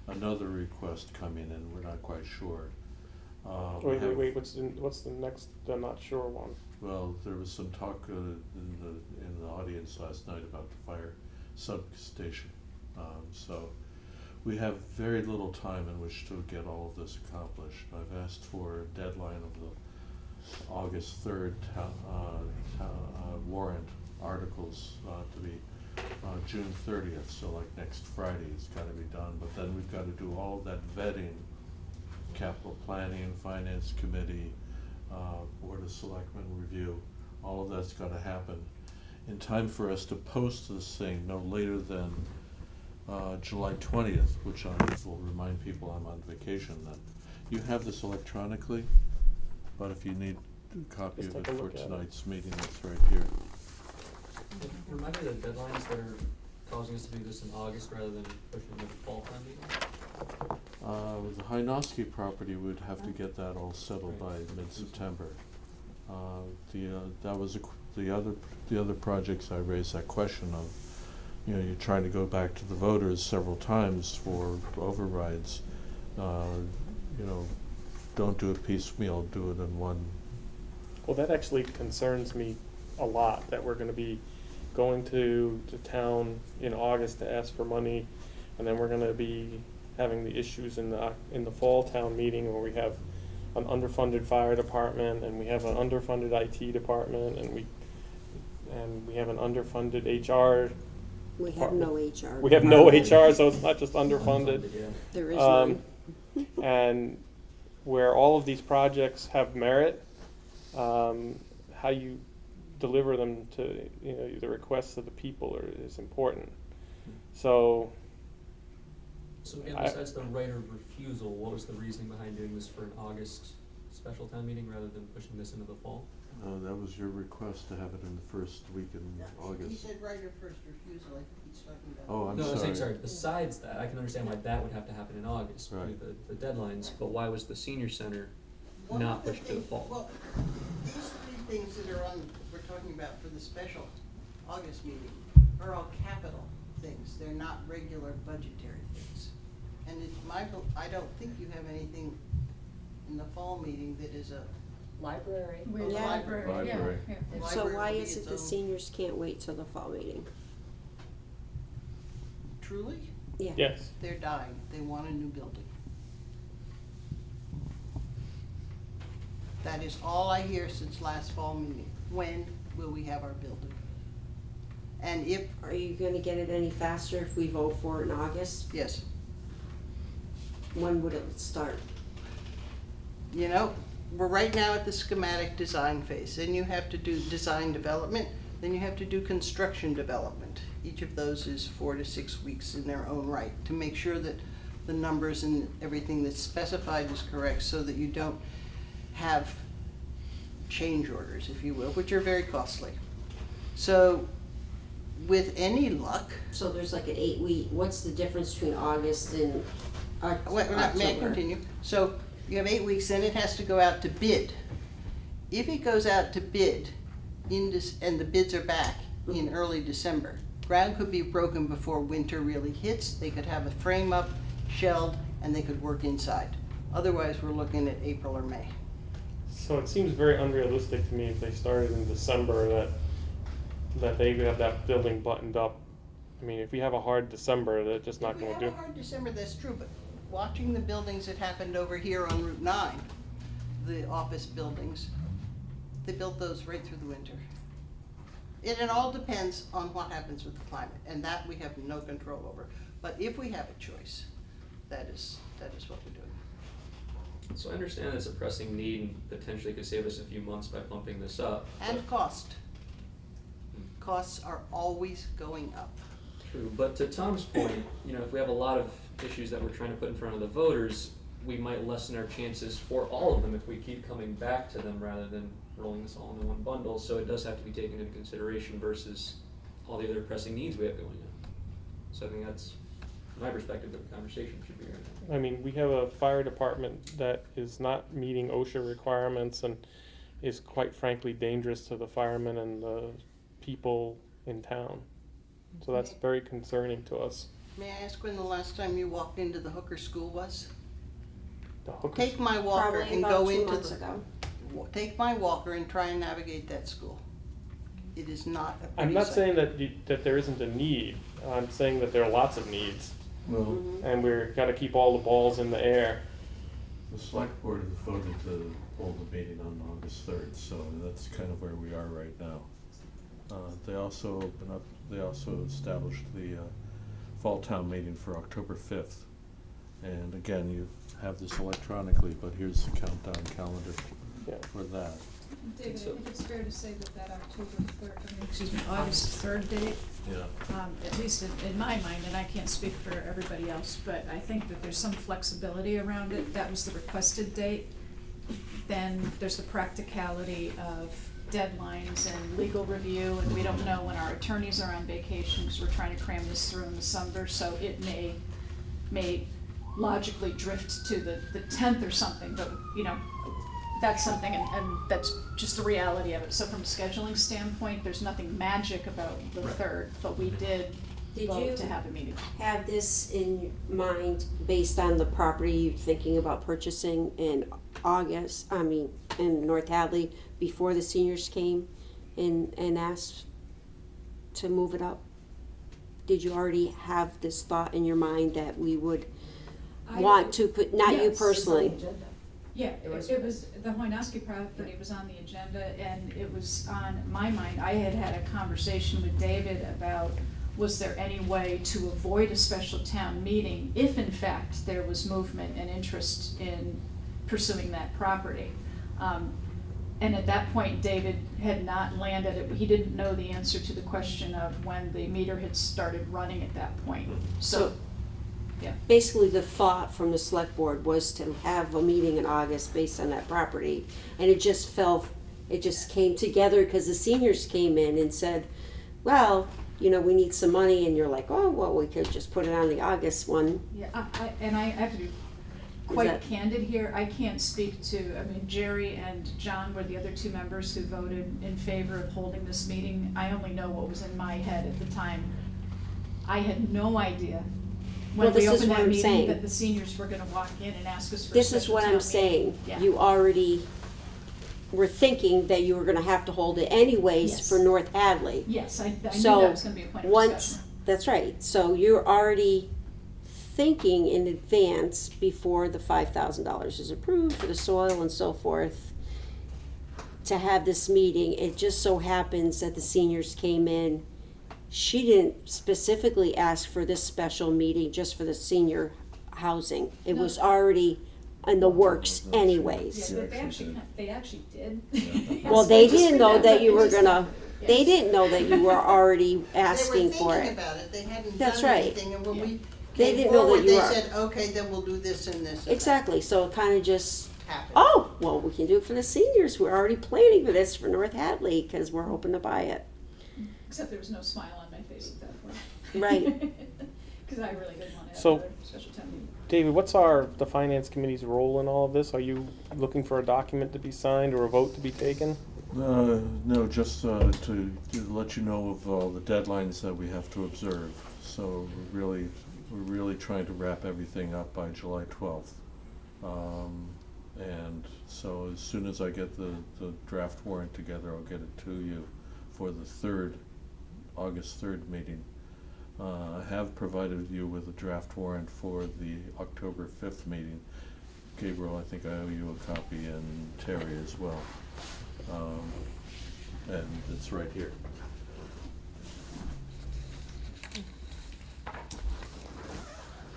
another request come in, and we're not quite sure. Wait, what's the next, I'm not sure one? Well, there was some talk in the audience last night about the fire substation. So we have very little time in which to get all of this accomplished. I've asked for a deadline of the August 3rd warrant articles to be June 30th, so like next Friday it's gotta be done, but then we've gotta do all of that vetting, capital planning, finance committee, board of selectmen review, all of that's gotta happen in time for us to post this thing no later than July 20th, which I will remind people I'm on vacation then. You have this electronically, but if you need a copy Just of take it a for look at it. tonight's meeting, it's right here. Remind me of the deadlines that are causing us to do this in August rather than pushing it to the fall time meeting? The Hynoski property would have to get that all settled by mid-September. That was the other projects I raised that question of, you're trying to go back to the voters several times for overrides. Don't do it piecemeal, do it in one. Well, that actually concerns me a lot, that we're gonna be going to town in August to ask for money, and then we're gonna be having the issues in the fall town meeting where we have an underfunded fire department, and we have an underfunded IT department, and we have an underfunded HR. We have no HR. We have no HR, so it's not just underfunded. Yeah. There is none. And where all of these projects have merit, how you deliver them to, the requests of the people is important. So, So again, I- besides the right of refusal, what was the reasoning behind doing this for an August special town meeting rather than pushing this into the fall? That was your request to have it in the first week in He August. said right of first refusal, I think he's talking about. Oh, I'm No, I'm saying, sorry. besides that, I can understand why that would have to happen in August, due Right. to the deadlines, but why was the senior center One not of the pushed to the things- fall? Well, these three things that are we're talking about for the special August meeting are all capital things. They're not regular budgetary things. And I don't think you have anything in the fall meeting that is a Library. We're Yeah. library. Library. The So library why will be is it its the own- seniors can't wait till the fall meeting? Truly? Yeah. yes. They're dying. They want a new building. That is all I hear since last fall meeting. When will we have our building? And if, Are you gonna get it any faster if we vote for it in August? yes, When would it start? we're right now at the schematic design phase. Then you have to do design development, then you have to do construction development. Each of those is 4 to 6 weeks in their own right to make sure that the numbers and everything that's specified is correct so that you don't have change orders, if you will, which are very costly. So with any luck, So there's like an 8-week, what's the difference between August and October? may I continue? So you have 8 weeks, then it has to go out to bid. If it goes out to bid and the bids are back in early December, ground could be broken before winter really hits. They could have a frame up, shelled, and they could work inside. Otherwise, we're looking at April or May. So it seems very unrealistic to me if they started in December that they would have that building buttoned up. I mean, if we have a hard December, they're just not gonna If we do. have a hard December, that's true, but watching the buildings that happened over here on Route 9, the office buildings, they built those right through the winter. It all depends on what happens with the climate, and that we have no control over. But if we have a choice, that is what we're doing. So I understand it's a pressing need and potentially could save us a few months by bumping this up. And cost. Costs are always going up. True, but to Tom's point, if we have a lot of issues that we're trying to put in front of the voters, we might lessen our chances for all of them if we keep coming back to them rather than rolling this all into one bundle. So it does have to be taken into consideration versus all the other pressing needs we have going on. So I think that's, from my perspective, what the conversation should be right now. I mean, we have a fire department that is not meeting OSHA requirements and is quite frankly dangerous to the firemen and the people in town. So that's very concerning to us. May I ask when the last time you walked into the Hooker School was? The hookers. Take my walker Probably and about go 2 into months the, ago. take my walker and try and navigate that school. It is not a pretty I'm not sight. saying that there isn't a need. I'm saying that there are lots of needs, Well, and we're gotta keep all the balls in the air. the select board has voted to hold the meeting on August 3rd, so that's kind of where we are right now. They also established the fall town meeting for October 5th. And again, you have this electronically, but here's the countdown calendar Yeah. for that. David, I think it's fair to say that August 3rd date, Yeah. at least in my mind, and I can't speak for everybody else, but I think that there's some flexibility around it. That was the requested date. Then there's the practicality of deadlines and legal review, and we don't know when our attorneys are on vacation, because we're trying to cram this through in December, so it may logically drift to the 10th or something, but, you know, that's something, and that's just the reality of it. So from a scheduling standpoint, there's nothing magic about the Right. 3rd, but we did Did vote you to have a meeting. have this in mind based on the property you're thinking about purchasing in in North Hadley before the seniors came and asked to move it up? Did you already have this thought in your mind that we would want to put, not you Yes. personally? Yeah, It was- it was, the Hoynoski property was on the agenda, and it was on my mind. I had a conversation with David about, was there any way to avoid a special town meeting if in fact there was movement and interest in pursuing that property? And at that point, David had not landed it, he didn't know the answer to the question of when the meter had started running at that point, so, yeah. Basically, the thought from the select board was to have a meeting in August based on that property. And it just came together because the seniors came in and said, well, you know, we need some money, and you're like, oh, well, we could just put it on the August one. Yeah, I have to be quite that- candid here, I can't speak to, I mean, Jerry and John were the other two members who voted in favor of holding this meeting. I only know what was in my head at the time. I had no idea Well, when we this is opened what that I'm meeting saying. that the seniors were gonna walk in and ask us for a This is special what town I'm meeting. saying. Yeah. You already were thinking that you were gonna have to hold it anyways Yes. for North Hadley. Yes, I knew So, that was gonna be a point of once, discussion. that's right, so you're already thinking in advance before the $5,000 is approved for the soil and so forth to have this meeting. It just so happens that the seniors came in. She didn't specifically ask for this special meeting just for the senior housing. It No. was already in the works Yeah, anyways. but they actually did. Well, Yes, they just didn't know remember, that you they were just- gonna, they yes. didn't know that you were already asking for They were it. thinking about it, they hadn't That's done right. anything, and when Yeah. we They came didn't know that forward, you they were- said, okay, then we'll do this and this and that. Exactly, so it kinda just, Happened. oh, well, we can do it for the seniors. We're already planning for this for North Hadley, cause we're hoping to buy it. Except there was no smile on my face at that point. Right. Cause I really did wanna have So- another special town meeting. David, what's the finance committee's role in all of this? Are you looking for a document to be signed or a vote to be taken? No, just to let you know of all the deadlines that we have to observe. So we're really trying to wrap everything up by July 12th. And so as soon as I get the draft warrant together, I'll get it to you for the August 3rd meeting. I have provided you with a draft warrant for the October 5th meeting. Gabriel, I think I owe you a copy, and Terry as well. And it's right here.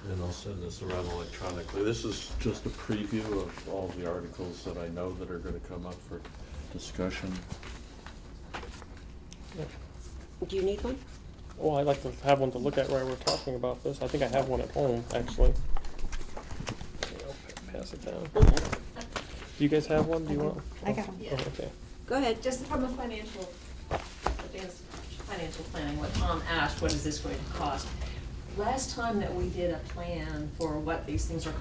And I'll send this around electronically. This is just a preview of all the articles that I know that are gonna come up for discussion. Do you need one? Well, I'd like to have one to look at while we're talking about this. I think I have one at home, actually. Okay, I'll pass it down. Do you guys have one? Do you want? I got one. Oh, okay. Go ahead. Just from a advanced financial planning, what Tom asked, what is this going to cost? Last time that we did a plan for what these things are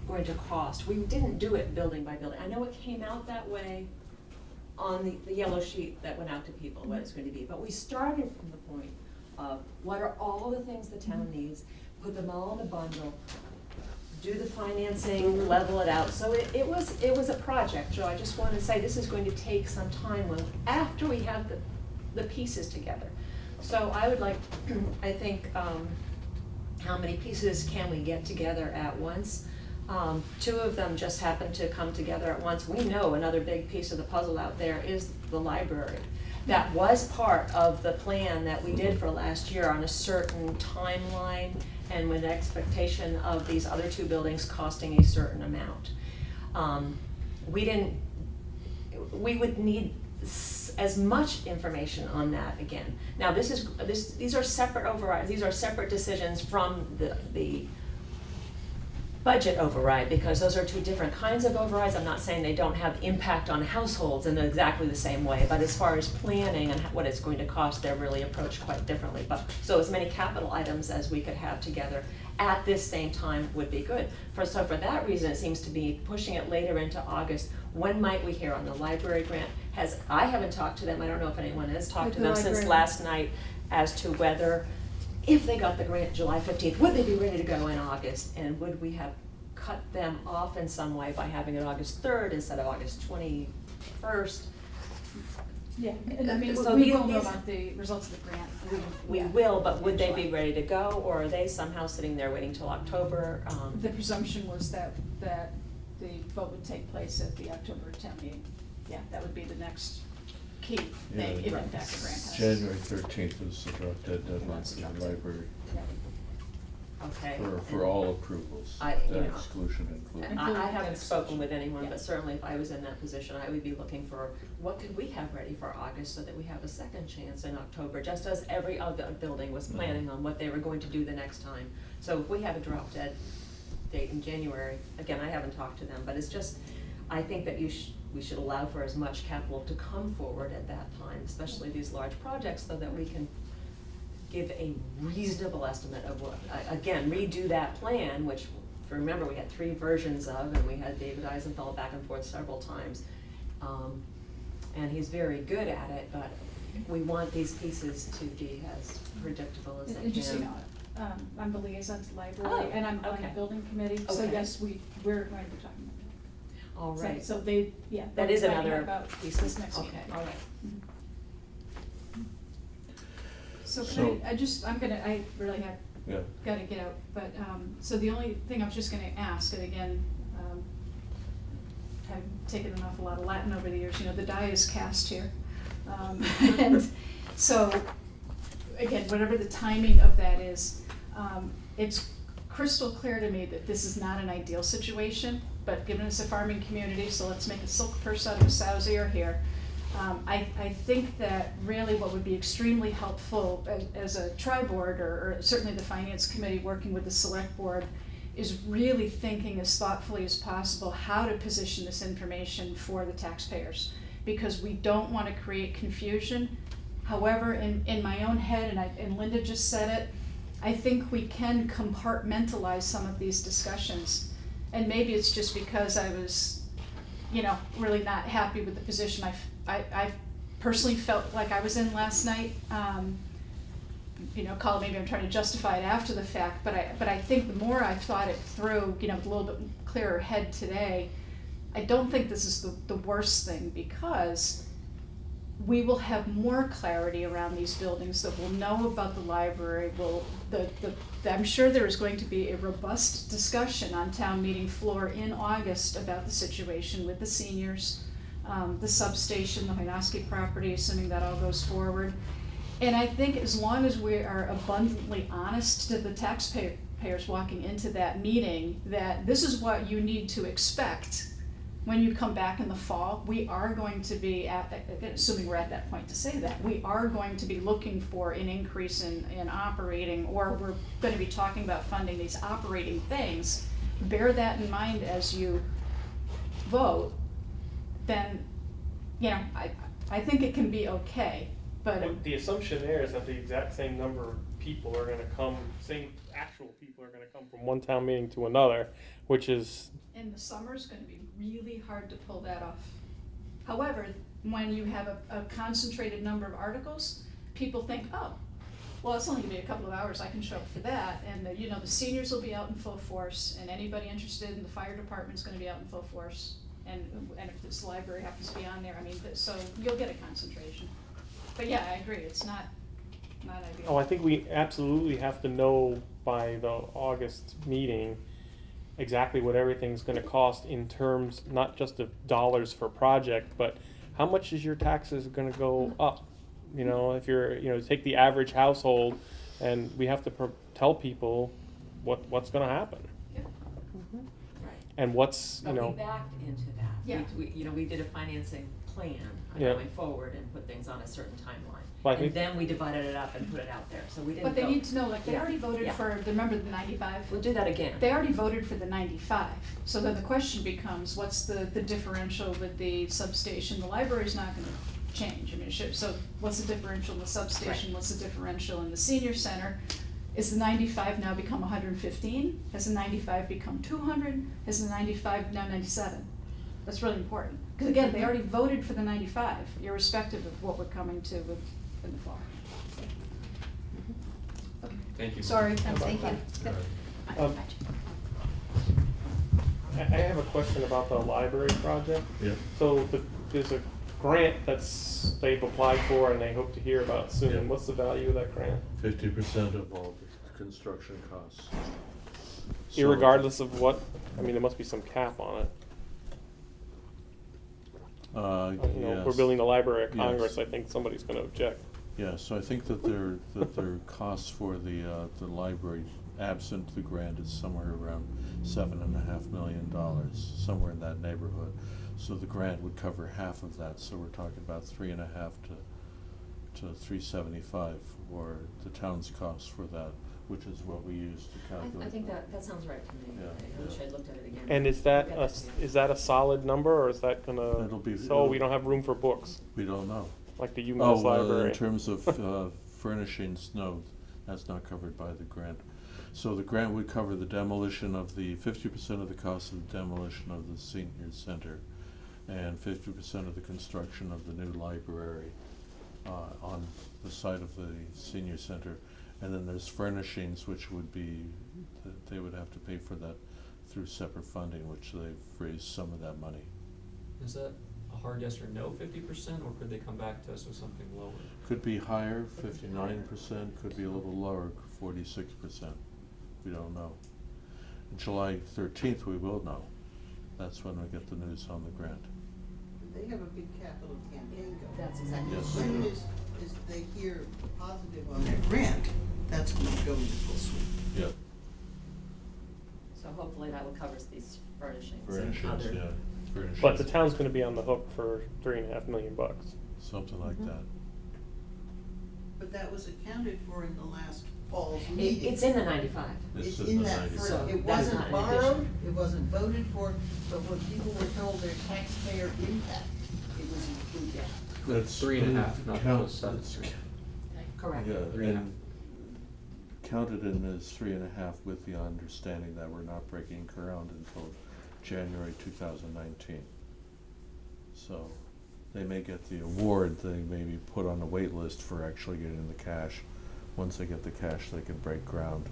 going to cost, we didn't do it building by building. I know it came out that way on the yellow sheet that went out to people, what it's going to be, but we started from the point of what are all the things the town needs, put them all in a bundle, do the financing, level it out. So it was a project, Joe. I just wanted to say this is going to take some time after we have the pieces together. So I would like, I think, how many pieces can we get together at once? Two of them just happen to come together at once. We know another big piece of the puzzle out there is the library. That was part of the plan that we did for last year on a certain timeline and with expectation of these other two buildings costing a certain amount. We would need as much information on that again. Now these are separate overrides, these are separate decisions from the budget override, because those are two different kinds of overrides. I'm not saying they don't have impact on households in exactly the same way, but as far as planning and what it's going to cost, they're really approached quite differently. But so as many capital items as we could have together at this same time would be good. So for that reason, it seems to be pushing it later into August. When might we hear on the library grant? I haven't talked to them, I don't know if anyone has talked to The them since library. last night as to whether, if they got the grant July 15th, would they be ready to go in August? And would we have cut them off in some way by having it August 3rd instead of August 21st? Yeah, and I mean, So we these- will know these- about the results of the grant. We Yeah. will, but would In they July. be ready to go, or are they somehow sitting there waiting till October? The presumption was that the vote would take place at the October town meeting. Yeah, that would be the next key thing, Yeah, if in right. fact the grant passes. January 13th is the drop dead deadline That's for drop the dead. library, Okay. for all approvals, I- you that know, exclusion included. I haven't spoken with anyone, Yeah. but certainly if I was in that position, I would be looking for, what could we have ready for August so that we have a second chance in October, just as every other building was planning on what they were going to do the next time. So if we have a drop dead date in January, again, I haven't talked to them, but it's just, I think that we should allow for as much capital to come forward at that time, especially these large projects, so that we can give a reasonable estimate of what, again, redo that plan, which, if you remember, we had 3 versions of, and we had David Eisenthal back and forth several times. And he's very good at it, but we want these pieces to be as predictable as they can. And just, I'm the liaison to the library, Oh, and I'm on okay. the building committee, so Okay. yes, we're going to be talking about that. All So- right. So they, yeah. That they'll is be finding out another about piece this of, next okay, meeting. all right. So So- can I really have, Yeah, gotta get out, but, so the only thing I was just gonna ask, and again, I've taken an awful lot of Latin over the years, the die is cast here. And so, again, whatever the timing of that is, it's crystal clear to me that this is not an ideal situation, but given it's a farming community, so let's make a silk purse out of a sow's ear here. I think that really what would be extremely helpful as a tri-board, or certainly the finance committee working with the select board, is really thinking as thoughtfully as possible how to position this information for the taxpayers. Because we don't wanna create confusion. However, in my own head, and Linda just said it, I think we can compartmentalize some of these discussions. And maybe it's just because I was, really not happy with the position I personally felt like I was in last night. Call it, maybe I'm trying to justify it after the fact, but I think the more I've thought it through, with a little bit clearer head today, I don't think this is the worst thing, because we will have more clarity around these buildings, that we'll know about the library, I'm sure there is going to be a robust discussion on town meeting floor in August about the situation with the seniors, the substation, the Hoynoski property, assuming that all goes forward. And I think as long as we are abundantly honest to the taxpayers walking into that meeting, that this is what you need to expect when you come back in the fall, we are going to be assuming we're at that point to say that, we are going to be looking for an increase in operating, or we're gonna be talking about funding these operating things. Bear that in mind as you vote, then, I think it can be okay, but. Well, the assumption there is that the exact same number of people are gonna come, same actual people are gonna come from one town meeting to another, which is, In the summer's gonna be really hard to pull that off. However, when you have a concentrated number of articles, people think, oh, well, it's only gonna be a couple of hours, I can show up for that, and the seniors will be out in full force, and anybody interested in the fire department's gonna be out in full force. And if this library happens to be on there, so you'll get a concentration. But yeah, I agree, it's not ideal. I think we absolutely have to know by the August meeting exactly what everything's gonna cost in terms, not just of dollars per project, but how much is your taxes gonna go up? If you're, take the average household, and we have to tell people what's gonna happen. Yeah. Right. And what's, But we backed into that. Yeah. We did a financing plan Yeah. going forward and put things on a certain timeline. Well, I And think- then we divided it up and put it out there, so we didn't But they go- need to know, they Yeah. already voted Yeah. for, remember the 95? We'll do that again. They already voted for the 95, so then the question becomes, what's the differential with the substation? The library's not gonna change, so what's the differential in the substation, Right. what's the differential in the senior center? Is the 95 now become 115? Has the 95 become 200? Has the 95 now 97? That's really important, because again, they already voted for the 95, irrespective of what we're coming to in the fall. Okay, Thank you. sorry. Thank you. I have a question about the library project. Yeah. So there's a grant they've applied for and they hope to hear about soon. Yeah. What's the value of that grant? 50% of all the construction costs. So- Irregardless of what, I mean, there must be some cap on it. You know, we're Yes. building the Library of Yes. Congress, I think somebody's gonna object. Yeah, so I think that their costs for the library, absent the grant, is somewhere around $7.5 million, somewhere in that neighborhood. So the grant would cover half of that, so we're talking about 3.5 to 375 for the town's costs for that, which is what we use to calculate. I think that sounds right to me. Yeah. I wish I'd looked at it again. And is that a solid number, or is that gonna, It'll be- so we don't have room for books, We don't know. like the UMass Library? In terms of furnishings, no, that's not covered by the grant. So the grant would cover the demolition of 50% of the cost of the demolition of the senior center, and 50% of the construction of the new library on the site of the senior center. And then there's furnishings, which would be, they would have to pay for that through separate funding, which they've raised some of that money. Is that a hard yes or no 50%, or could they come back to us with something lower? Could be higher, 59%, could be a little lower, 46%. We don't know. July 13th, we will know. That's when we get the news on the grant. They have a big capital campaign going. That's exactly And as Yes. soon as they hear positive on their grant, that's when they go into full swing. Yeah. So hopefully that will cover these furnishings and Furnishings, other. yeah, furnishings. But the town's gonna be on the hook for $3.5 million. Something like that. But that was accounted for in the last fall's It, meeting. it's in the 95. It's in in the that 90s. first, So it that's not wasn't an borrowed, addition. it wasn't voted for, but when people were told their taxpayer impact, it was included. That's 3.5, not count- those 7. it's Correct. Yeah, 3.5. and counted in as 3.5 with the understanding that we're not breaking ground until January 2019. So they may get the award, they may be put on a wait list for actually getting the cash. Once they get the cash, they can break ground.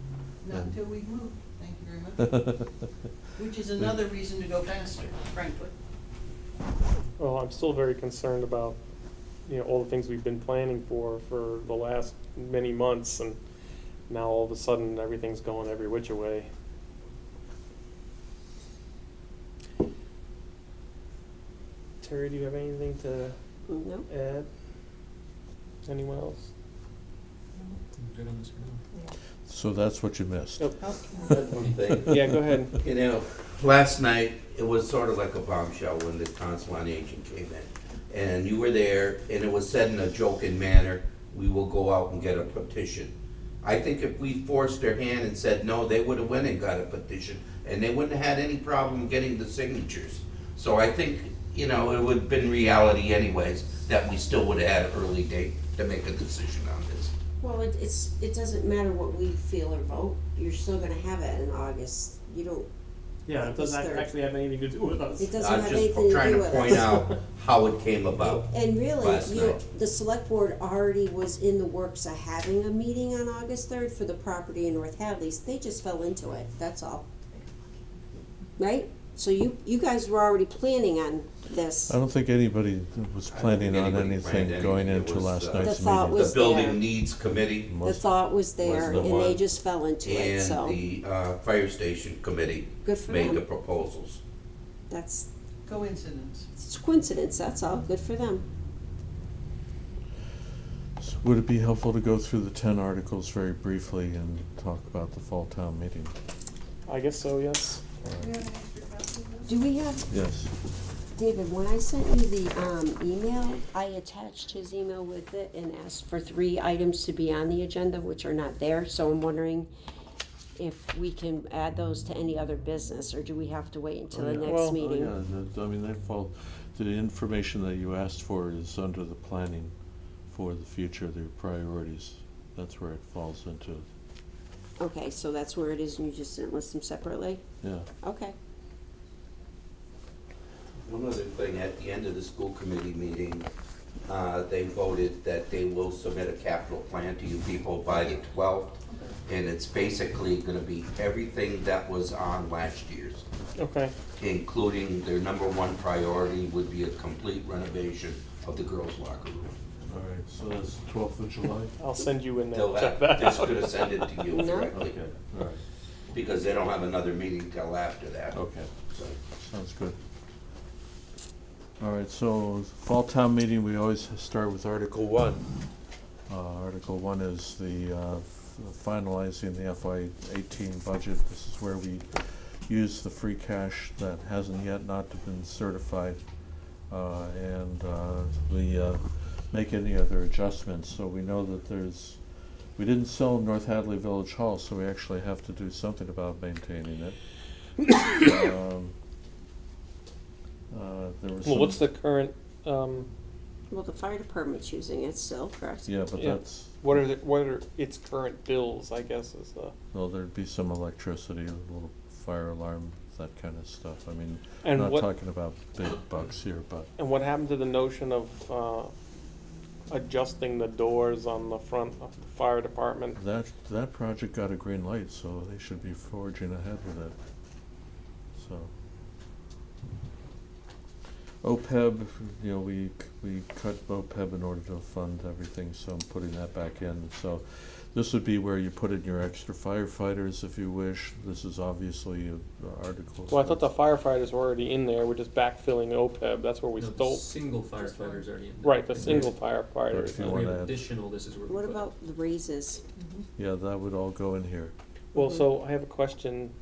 Not And- until we move, thank you very much. Which is another reason to go faster, frankly. Well, I'm still very concerned about, you know, all the things we've been planning for the last many months, and now all of a sudden, everything's going every which way. Terry, do you have anything to No? add? Anyone else? I'm good on this for now. So that's what you missed. Nope. One thing. Yeah, go ahead. You know, last night, it was sort of like a bombshell when the council on aging came in. And you were there, and it was said in a joking manner, we will go out and get a petition. I think if we forced their hand and said no, they would have went and got a petition, and they wouldn't have had any problem getting the signatures. So I think, you know, it would have been reality anyways, that we still would have had an early date to make a decision on this. Well, it doesn't matter what we feel or vote, you're still gonna have it in August. You don't, Yeah, it doesn't Third. actually have anything to do with us. it doesn't I'm have just anything to trying do to with point us. out how it came about. And really, last night. the select board already was in the works of having a meeting on August 3rd for the property in North Hadley, they just fell into it, that's all. Right? So you guys were already planning on this. I don't think anybody was planning on anybody anything planned going anything. It into was, last the night's The thought meeting. was The Building there. Needs Committee The thought was there, the and they one. just fell into it, so, and the Fire Station Committee good for made the them. proposals. That's, Coincidence. it's coincidence, that's all, good for them. So would it be helpful to go through the 10 articles very briefly and talk about the fall town meeting? I guess so, yes. Do we have, Yes. David, when I sent you the email, I attached his email with it and asked for 3 items to be on the agenda, which are not there, so I'm wondering if we can add those to any other business, or do we have to wait until the Oh, yeah. next Well- meeting? Yeah, I mean, they fall, the information that you asked for is under the planning for the future, the priorities. That's where it falls into. Okay, so that's where it is, and you just didn't list them separately? Yeah. Okay. One other thing, at the end of the school committee meeting, they voted that they will submit a capital plan to you people by the 12th. And it's basically gonna be everything that was on last year's, Okay, including their number one priority would be a complete renovation of the girls' locker room. All right, so that's 12th of July? I'll send you in there, They'll check have, that just out. gonna send it to you No. directly, Okay, all right, because they don't have another meeting till after that. okay, So, sounds good. All right, so fall town meeting, we always start with Article 1. Article 1 is the finalizing the FY18 budget. This is where we use the free cash that hasn't yet not been certified, and we make any other adjustments. So we know that we didn't sell North Hadley Village Hall, so we actually have to do something about maintaining it. There was Well, some- what's the current, Well, the fire department's using it still, correct? Yeah, but Yeah. that's, what are its current bills, I guess, is the, well, there'd be some electricity, a little fire alarm, that kind of stuff. I mean, And not what- talking about big bucks here, but and what happened to the notion of, adjusting the doors on the front of the fire department? that project got a green light, so they should be forging ahead with it. So. OPEB, you know, we cut OPEB in order to fund everything, so I'm putting that back in. So this would be where you put in your extra firefighters if you wish. This is obviously articles. Well, I thought the firefighters were already in there, we're just backfilling OPEB, that's where we No, the stole. single firefighters already in there. Right, the single If firefighters. you If we wanna have add- additional, this is where we What put it. about the raises? Yeah, that would all go in here. Well, so I have a question,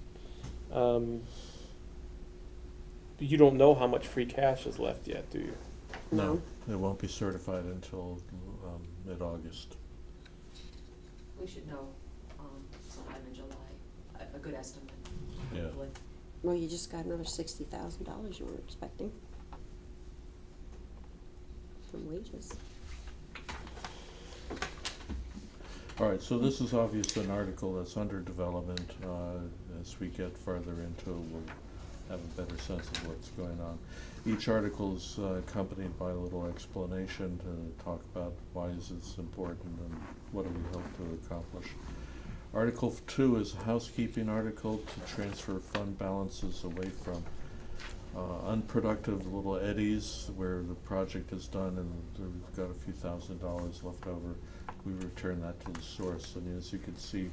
you don't know how much free cash is left yet, do you? No. It won't be certified until mid-August. We should know, sometime in July, a good estimate, Yeah. hopefully. Well, you just got another $60,000 you weren't expecting from wages. All right, so this is obviously an article that's under development. As we get further into it, we'll have a better sense of what's going on. Each article is accompanied by a little explanation to talk about why is this important and what do we hope to accomplish. Article 2 is a housekeeping article to transfer fund balances away from unproductive little eddies where the project is done and we've got a few $1,000s left over. We return that to the source. And as you can see,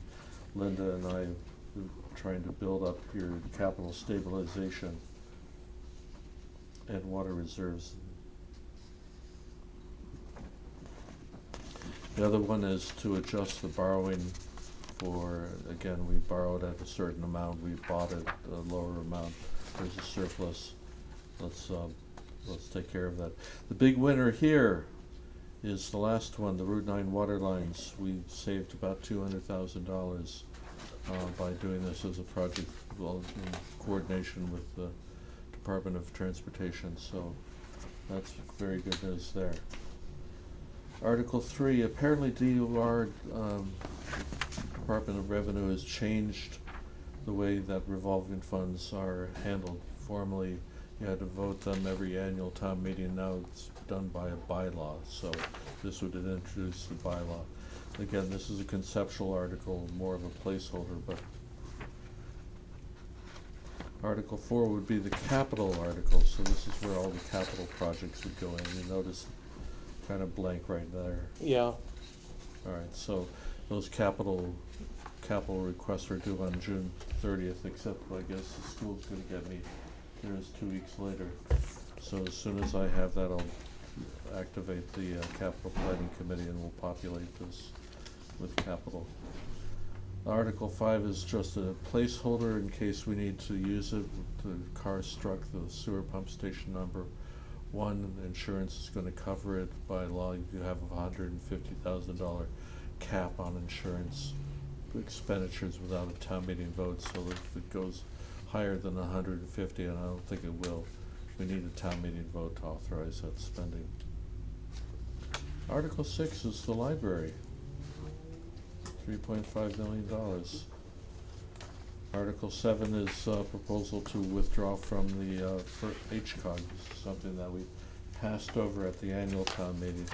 Linda and I are trying to build up your capital stabilization and water reserves. The other one is to adjust the borrowing for, again, we borrowed at a certain amount, we bought at a lower amount. There's a surplus. Let's take care of that. The big winner here is the last one, the Route 9 water lines. We saved about $200,000 by doing this as a project, well, in coordination with the Department of Transportation, so that's very good news there. Article 3, apparently DOR, Department of Revenue, has changed the way that revolving funds are handled. Formerly, you had to vote them every annual town meeting. Now it's done by a bylaw, so this would introduce the bylaw. Again, this is a conceptual article, more of a placeholder, but Article 4 would be the capital article, so this is where all the capital projects would go in. You notice kind of blank right there. Yeah, All right, so those capital requests are due on June 30th, except I guess the school's gonna get me theirs 2 weeks later. So as soon as I have that, I'll activate the capital planning committee and we'll populate this with capital. Article 5 is just a placeholder in case we need to use it. The car struck the sewer pump station number 1. Insurance is going to cover it. By law, you have a $150,000 cap on insurance expenditures without a town meeting vote. So if it goes higher than 150, and I don't think it will, we need a town meeting vote to authorize that spending. Article 6 is the library. $3.5 million. Article 7 is proposal to withdraw from the HCOG. This is something that we passed over at the annual town meeting.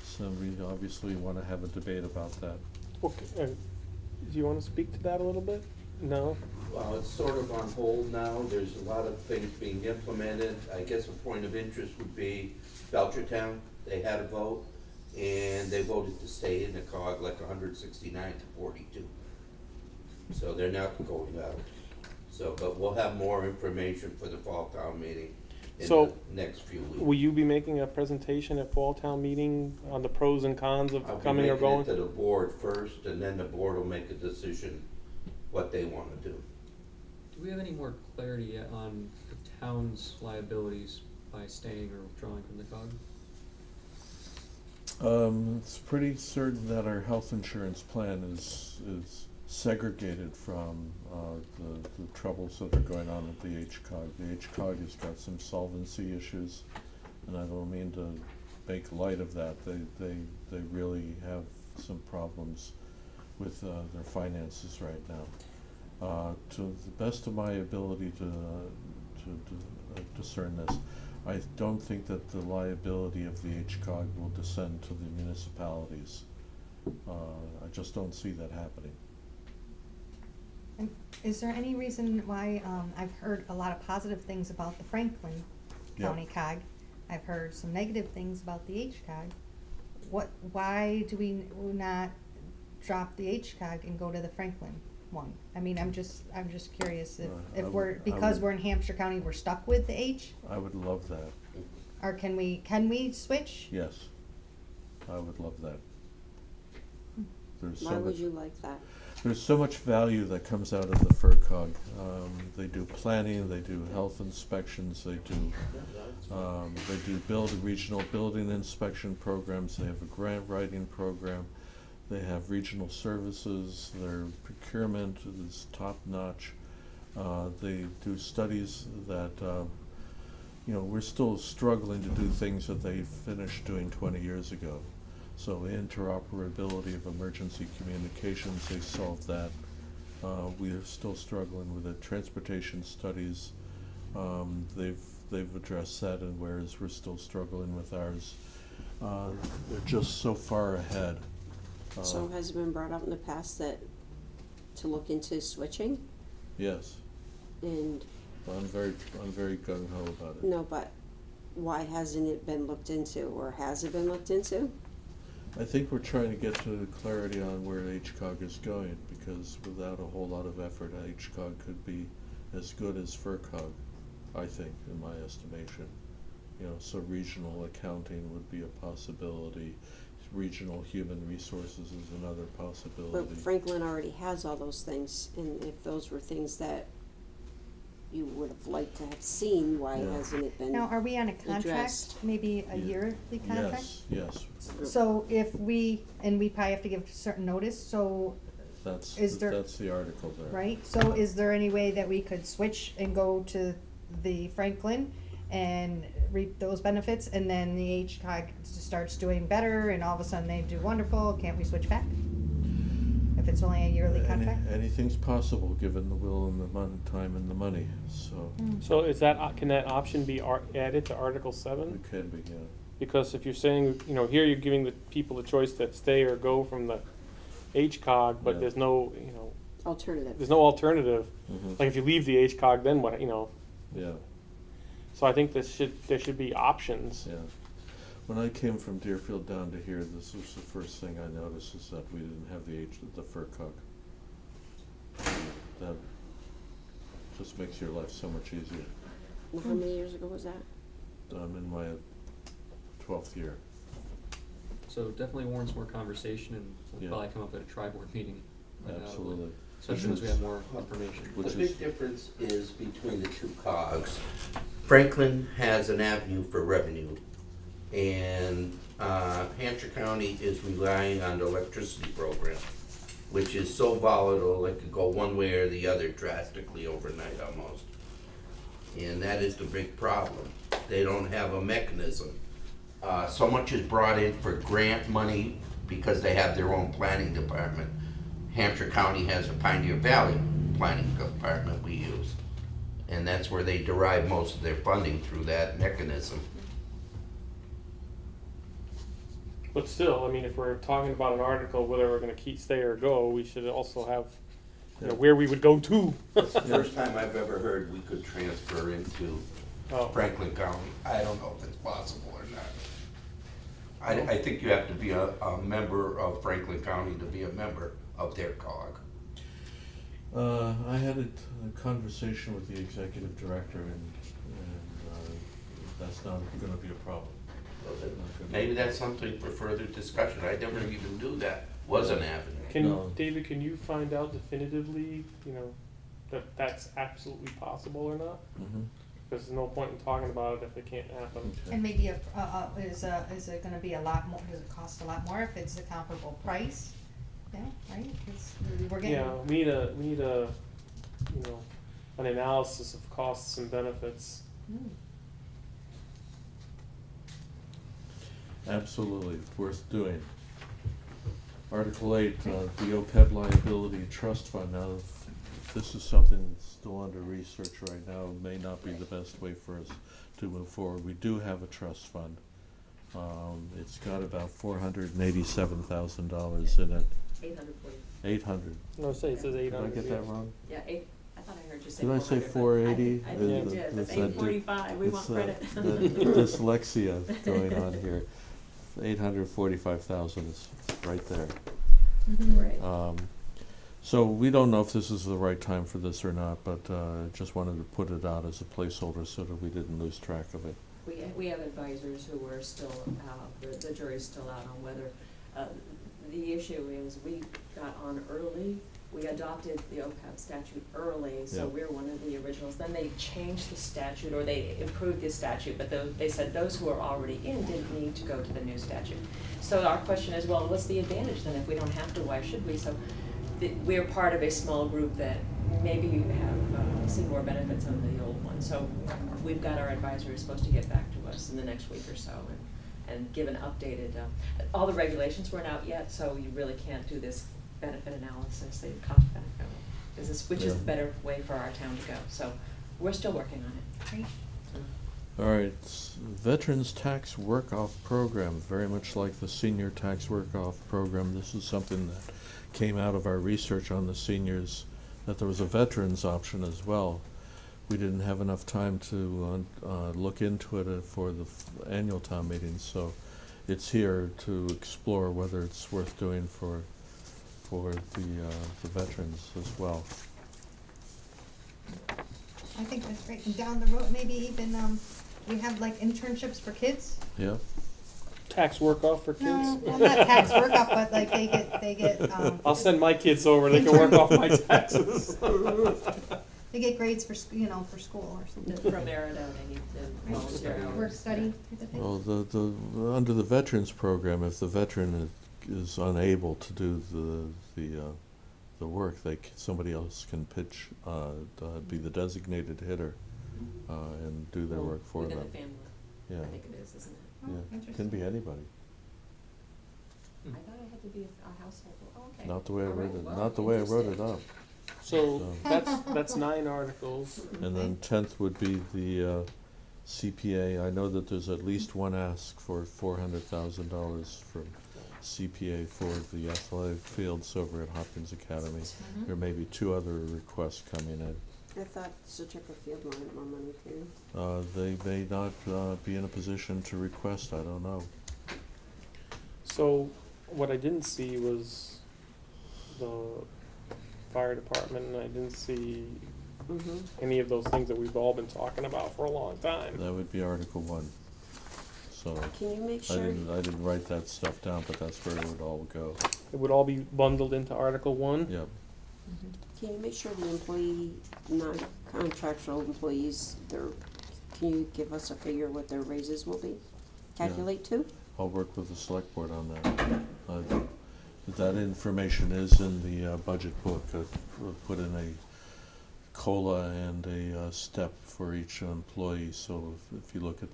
So we obviously want to have a debate about that. Okay, do you wanna speak to that a little bit? No? Well, it's sort of on hold now, there's a lot of things being implemented. I guess a point of interest would be Belchertown, they had a vote, and they voted to stay in the COG like 169 to 42. So they're not going out. So, but we'll have more information for the fall town meeting in So, the next few weeks. Will you be making a presentation at fall town meeting on the pros and cons of I'll be coming or making going? it to the board first, and then the board will make a decision what they wanna do. Do we have any more clarity yet on the town's liabilities by staying or withdrawing from the COG? It's pretty certain that our health insurance plan is segregated from the troubles that are going on at the HCOG. The HCOG has got some solvency issues, and I don't mean to make light of that. They really have some problems with their finances right now. To the best of my ability to discern this, I don't think that the liability of the HCOG will descend to the municipalities. I just don't see that happening. And is there any reason why, I've heard a lot of positive things about the Franklin Yeah. County COG. I've heard some negative things about the HCOG. Why do we not drop the HCOG and go to the Franklin one? I mean, I'm just curious I if would- because we're in Hampshire County, we're stuck with the H? I would love that, Or can we switch? yes. I would love that. There's Why so would much, you like that? there's so much value that comes out of the FERCog. They do planning, they do health inspections, they do build regional building inspection programs, they have a grant writing program, they have regional services, their procurement is top notch. They do studies that, we're still struggling to do things that they finished doing 20 years ago. So interoperability of emergency communications, they solved that. We are still struggling with it. Transportation studies, they've addressed that, and whereas we're still struggling with ours. They're just so far ahead. So has it been brought up in the past to look into switching? Yes, And, I'm very gung ho about it. no, but why hasn't it been looked into, or has it been looked into? I think we're trying to get to clarity on where HCOG is going, because without a whole lot of effort, HCOG could be as good as FERCOG, I think, in my estimation. So regional accounting would be a possibility. Regional human resources is another possibility. But Franklin already has all those things, and if those were things that you would have liked to have seen, why Yeah. hasn't it been? Now, are we on a contract, addressed. maybe a Yeah. yearly contract? Yes, So if we probably have to give certain notice, so, that's Is there- that's the article there. right? So is there any way that we could switch and go to the Franklin and reap those benefits, and then the HCOG starts doing better, and all of a sudden they do wonderful, can't we switch back? If it's only a yearly contract? Anything's possible, given the will and the time and the money, so So can that option be added to Article 7? it can be, yeah. Because if you're saying, here you're giving the people the choice to stay or go from the HCOG, but Yeah. there's no, Alternative. there's no alternative. Mhm. Like if you leave the HCOG, then what, Yeah, So I think there should be options. yeah. When I came from Deerfield down to here, this was the first thing I noticed, is that we didn't have the FERCOG. That just makes your life so much easier. Now, how many years ago was that? I'm in my 12th year. So definitely warrants more conversation, and we'll Yeah. probably come up at a tri-board meeting. Absolutely. Especially once we have more information. Which The is- big difference is between the two COGs. Franklin has an avenue for revenue, and Hampshire County is relying on the electricity program, which is so volatile, it could go one way or the other drastically overnight almost. And that is the big problem. They don't have a mechanism. So much is brought in for grant money because they have their own planning department. Hampshire County has a Pioneer Valley Planning Department we use. And that's where they derive most of their funding, through that mechanism. But still, I mean, if we're talking about an article, whether we're gonna stay or go, we should also have, you know, where we would go to. First time I've ever heard we could transfer into Oh. Franklin County. I don't know if it's possible or not. I think you have to be a member of Franklin County to be a member of their COG. I had a conversation with the executive director, and that's not gonna be a problem. Maybe that's something for further discussion. I never even knew that was an avenue. No. David, can you find out definitively, you know, that that's absolutely possible or not? Mhm. Because there's no point in talking about it if it can't happen. And maybe is it gonna be a lot more, does it cost a lot more if it's a comparable price? Yeah, right, we're getting. Yeah, we need a, you know, an analysis of costs and benefits. Mm. Absolutely, worth doing. Article 8, the OPEB liability trust fund. Now, if this is something that's still under research right now, it may not be the best way for us to move forward. We do have a trust fund. It's got about $487,000 in it. 840. 800. No, say it says Did 800. I get that wrong? Yeah, I thought I heard you say Did I say 400, 480? but I think you did, that's It's that 845, we want credit. the dyslexia going on here. 845,000 is right there. Right. So we don't know if this is the right time for this or not, but just wanted to put it out as a placeholder so that we didn't lose track of it. We have advisors who are still out, the jury's still out on whether, the issue is we got on early, we adopted the OPEB statute early, so Yeah. we're one of the originals. Then they changed the statute, or they improved the statute, but they said those who are already in didn't need to go to the new statute. So our question is, well, what's the advantage then? If we don't have to, why should we? So we're part of a small group that maybe have seen more benefits of the old one. So we've got our advisor who's supposed to get back to us in the next week or so and give an updated, all the regulations weren't out yet, so you really can't do this benefit analysis, the cost benefit, which is the better way for our town to go. So we're still working on it. Great. All right, Veterans Tax Work-Off Program, very much like the Senior Tax Work-Off Program. This is something that came out of our research on the seniors, that there was a veterans option as well. We didn't have enough time to look into it for the annual town meeting, so it's here to explore whether it's worth doing for the veterans as well. I think that's great, and down the road, maybe even, we have like internships for kids? Yeah. Tax work-off for kids? No, well, not tax work-off, but like they get, I'll send my kids over, they can work off my taxes. they get grades for, for school or something. From Merida, they need to volunteer hours. Work study type of thing. Well, the under the veterans program, if the veteran is unable to do the work, somebody else can pitch, be the designated hitter, and do their work for Within them. the family, Yeah, I think it is, isn't it? Oh, yeah, interesting. can be anybody. I thought it had to be a household, okay. Not the way I All right, wrote it. well, Not the way I wrote it interesting. up. So that's 9 articles. And then 10th would be the CPA. I know that there's at least one ask for $400,000 from CPA for the athletic fields over at Hopkins Academy. Mhm. There may be 2 other requests coming in. I thought Certificate Field wanted more money too. They may not be in a position to request, I don't know. So what I didn't see was the fire department, and I didn't see any of those things that we've all been talking about for a long time. That would be Article 1. So Can you make I sure? didn't write that stuff down, but that's where it would all go. It would all be bundled into Article 1? Yep. Can you make sure the employee, non-contractual employees, can you give us a figure what their raises will be? Calculate too? I'll work with the select board on that. That information is in the budget book. I've put in a COLA and a step for each employee. So if you look at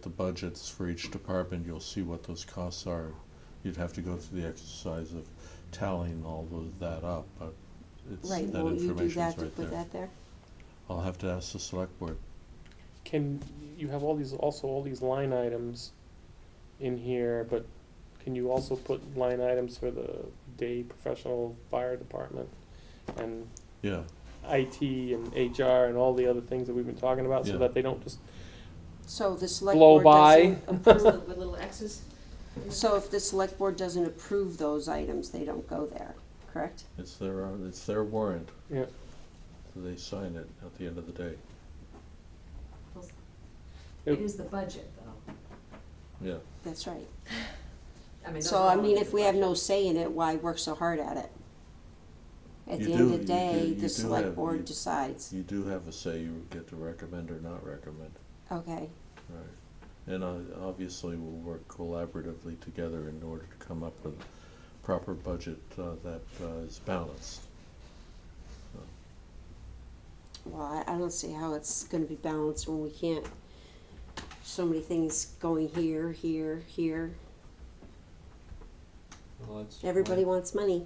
the budgets for each department, you'll see what those costs are. You'd have to go through the exercise of tallying all of that up, but it's, Right, that won't you do information's that to right put there. that there? I'll have to ask the select board. Can, you have all these line items in here, but can you also put line items for the day professional fire department? And Yeah, IT and HR and all the other things that we've been talking about, so Yeah. that they don't just So the select blow board by. doesn't approve, With little X's? so if the select board doesn't approve those items, they don't go there, correct? it's their warrant. Yeah. So they sign it at the end of the day. It is the budget, though. Yeah, That's right. I mean, those So, are I all mean, in if the we have budget. no say in it, why work so hard at it? At You the end do- of the you do- day, you the do select have- board you- decides. you do have a say, you get to recommend or not recommend, Okay, right? And obviously, we'll work collaboratively together in order to come up with a proper budget that is balanced. well, I don't see how it's gonna be balanced when we can't, so many things going here, here, here. Well, that's Everybody why- wants money.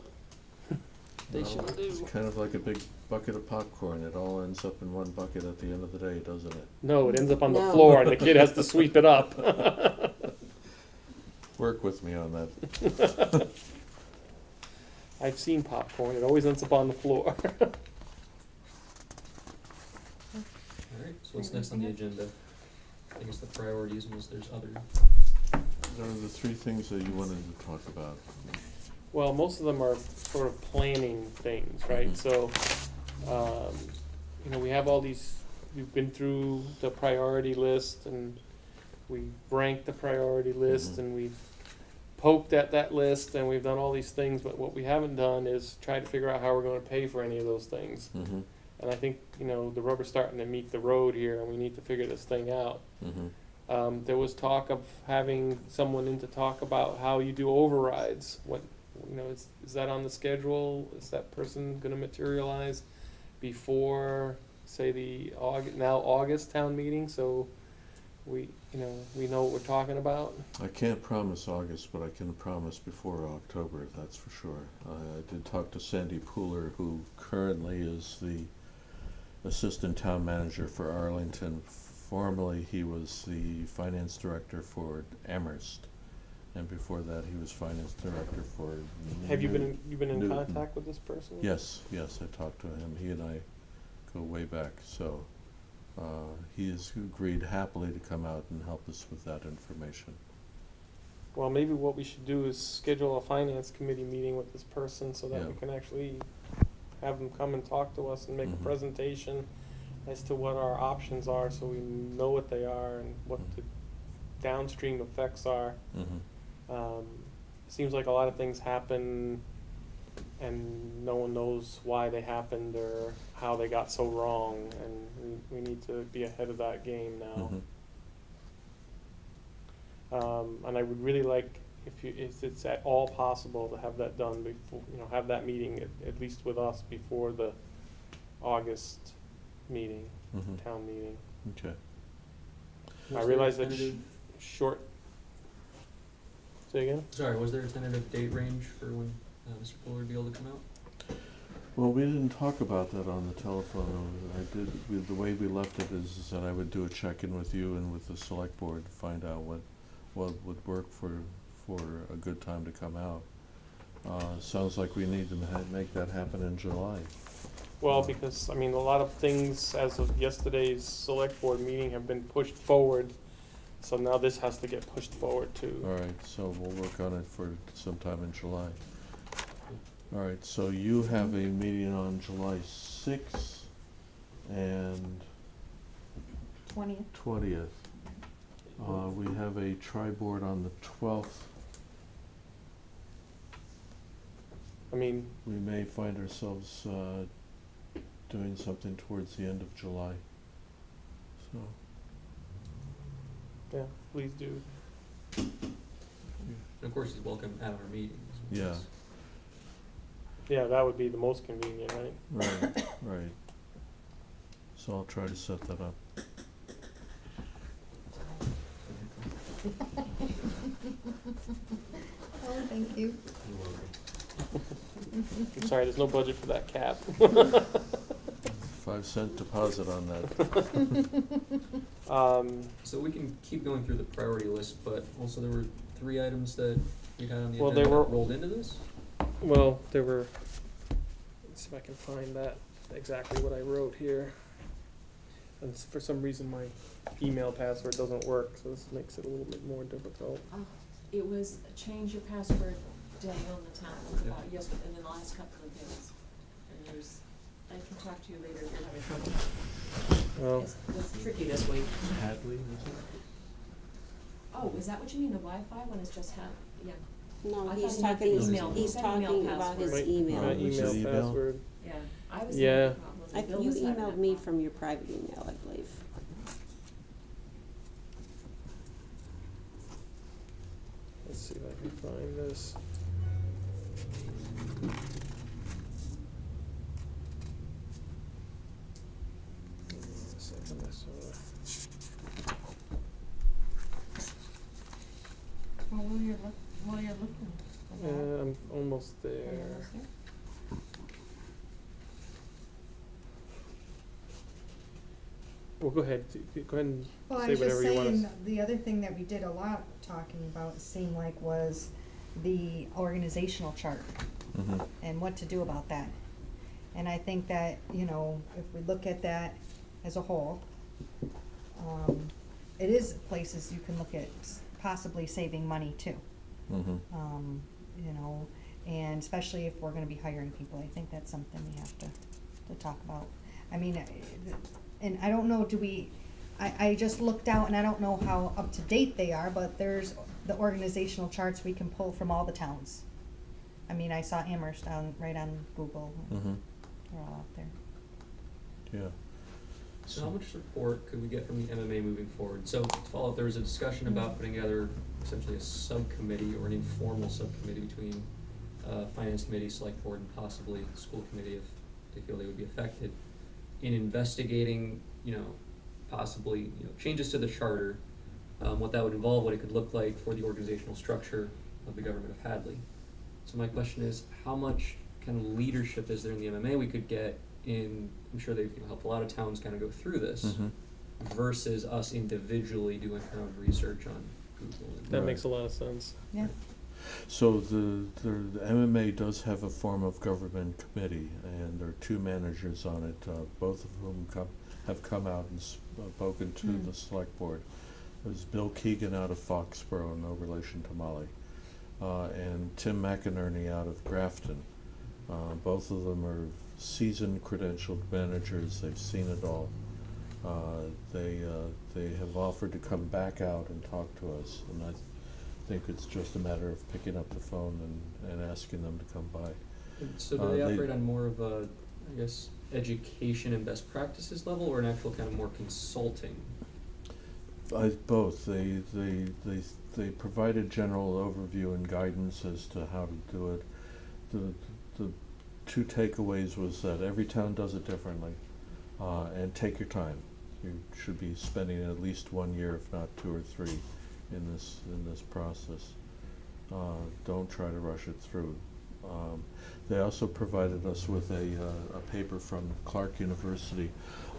They Well, sure do. It's kind of like a big bucket of popcorn, it all ends up in one bucket at the end of the day, doesn't it? No, it ends up on the No. floor and the kid has to sweep it up. Work with me on that. I've seen popcorn, it always ends up on the floor. Alright, so what's next on the agenda? I guess the priorities, unless there's other. There are the three things that you wanted to talk about. Well, most of them are sort of planning things, right? Mhm. So, you know, we have all these, we've been through the priority list and we've ranked the priority list Mhm. and we've poked at that list and we've done all these things, but what we haven't done is try to figure out how we're gonna pay for any of those things. Mm-hmm, And I think, you know, the rubber's starting to meet the road here and we need to figure this thing out. mm-hmm. There was talk of having someone in to talk about how you do overrides. What, you know, is that on the schedule? Is that person gonna materialize before, say, the August town meeting? So we know what we're talking about. I can't promise August, but I can promise before October, that's for sure. I did talk to Sandy Pooler, who currently is the assistant town manager for Arlington. Formerly, he was the finance director for Amherst, and before that, he was finance director for Have you been in Newton. contact with this person? Yes, I talked to him. He and I go way back, so he has agreed happily to come out and help us with that information. Well, maybe what we should do is schedule a finance committee meeting with this person so that Yeah. we can actually have them come and talk to us and make Mhm. a presentation as to what our options are, so we know what they are and what the downstream effects are. Mm-hmm. Seems like a lot of things happen and no one knows why they happened or how they got so wrong, and we need to be ahead of that game now. Mm-hmm. And I would really like, if it's at all possible, to have that done before, have that meeting at least with us before the August meeting, Mhm. town meeting. Okay. I Was realize there a that tentative- short. Say again? Sorry, was there a tentative date range for when Mr. Fuller would be able to come out? Well, we didn't talk about that on the telephone. The way we left it is that I would do a check-in with you and with the select board to find out what would work for a good time to come out. Sounds like we need to make that happen in July. Well, because, a lot of things as of yesterday's select board meeting have been pushed forward, so now this has to get pushed forward too. All right, so we'll work on it for sometime in July. All right, so you have a meeting on July 6th and 20th. 20th. We have a tri-board on the 12th. We may find ourselves doing something towards the end of July. So, Yeah, please do. And of course, he's welcome at our meetings. yeah, Yeah, that would be the most convenient, right? right. So I'll try to set that up. Oh, thank you. You're welcome. I'm sorry, there's no budget for that cap. 5-cent deposit on that. So we can keep going through the priority list, but also there were 3 items that we had on the Well, agenda they were- that rolled into this? Well, there were, let's see if I can find that, exactly what I wrote here. And for some reason, my email password doesn't work, so this makes it a little bit more difficult. It was change your password day on the town, Yeah. yesterday, in the last couple of days. And there's, I can talk to you later if you're having trouble. Well, It's tricky this week. Hadley, is it? Oh, is that what you mean, the Wi-Fi one is just yeah, No, I he's thought he meant talking, the email. he's He said email talking about his password. my email. my Which is email email? password. yeah. I was Yeah. having a problem. I think Bill you was having emailed that me problem. from your private email, I believe. Let's see if I can find this. A second, I saw- While you're looking. for that, I'm almost are you there. almost there? Well, go ahead, go ahead and Well, I say was just whatever you want saying, to. the other thing that we did a lot talking about, it seemed like, was the organizational chart Mhm. and what to do about that. And I think that, you know, if we look at that as a whole, it is places you can look at possibly saving money too. Mhm. You know, and especially if we're gonna be hiring people, I think that's something we have to talk about. I mean, and I don't know, I just looked out and I don't know how up to date they are, but there's the organizational charts we can pull from all the towns. I mean, I saw Amherst right on Google, Mhm. they're all out there. Yeah. So how much support could we get from the MMA moving forward? So to follow up, there was a discussion about putting together essentially a subcommittee or an informal subcommittee between finance committee, select board, and possibly the school committee if they feel they would be affected in investigating, you know, possibly, you know, changes to the charter, what that would involve, what it could look like for the organizational structure of the government of Hadley. So my question is, how much kind of leadership is there in the MMA we could get in, I'm sure they've helped a lot of towns kind of go through this, Mhm. versus us individually doing kind of research on Google. and- That Right. makes a lot of sense. Yeah. So the MMA does have a form of government committee, and there are 2 managers on it, both of whom have come out and spoken to the select board. There's Bill Keegan out of Foxborough, no relation to Molly, and Tim McInerney out of Grafton. Both of them are seasoned credentialed managers, they've seen it all. They have offered to come back out and talk to us, and I think it's just a matter of picking up the phone and asking them to come by. And so do they they- operate on more of a, I guess, education and best practices level, or an actual kind of more consulting? Both. They provided general overview and guidance as to how to do it. The 2 takeaways was that every town does it differently, and take your time. You should be spending at least 1 year, if not 2 or 3, in this process. Don't try to rush it through. They also provided us with a paper from Clark University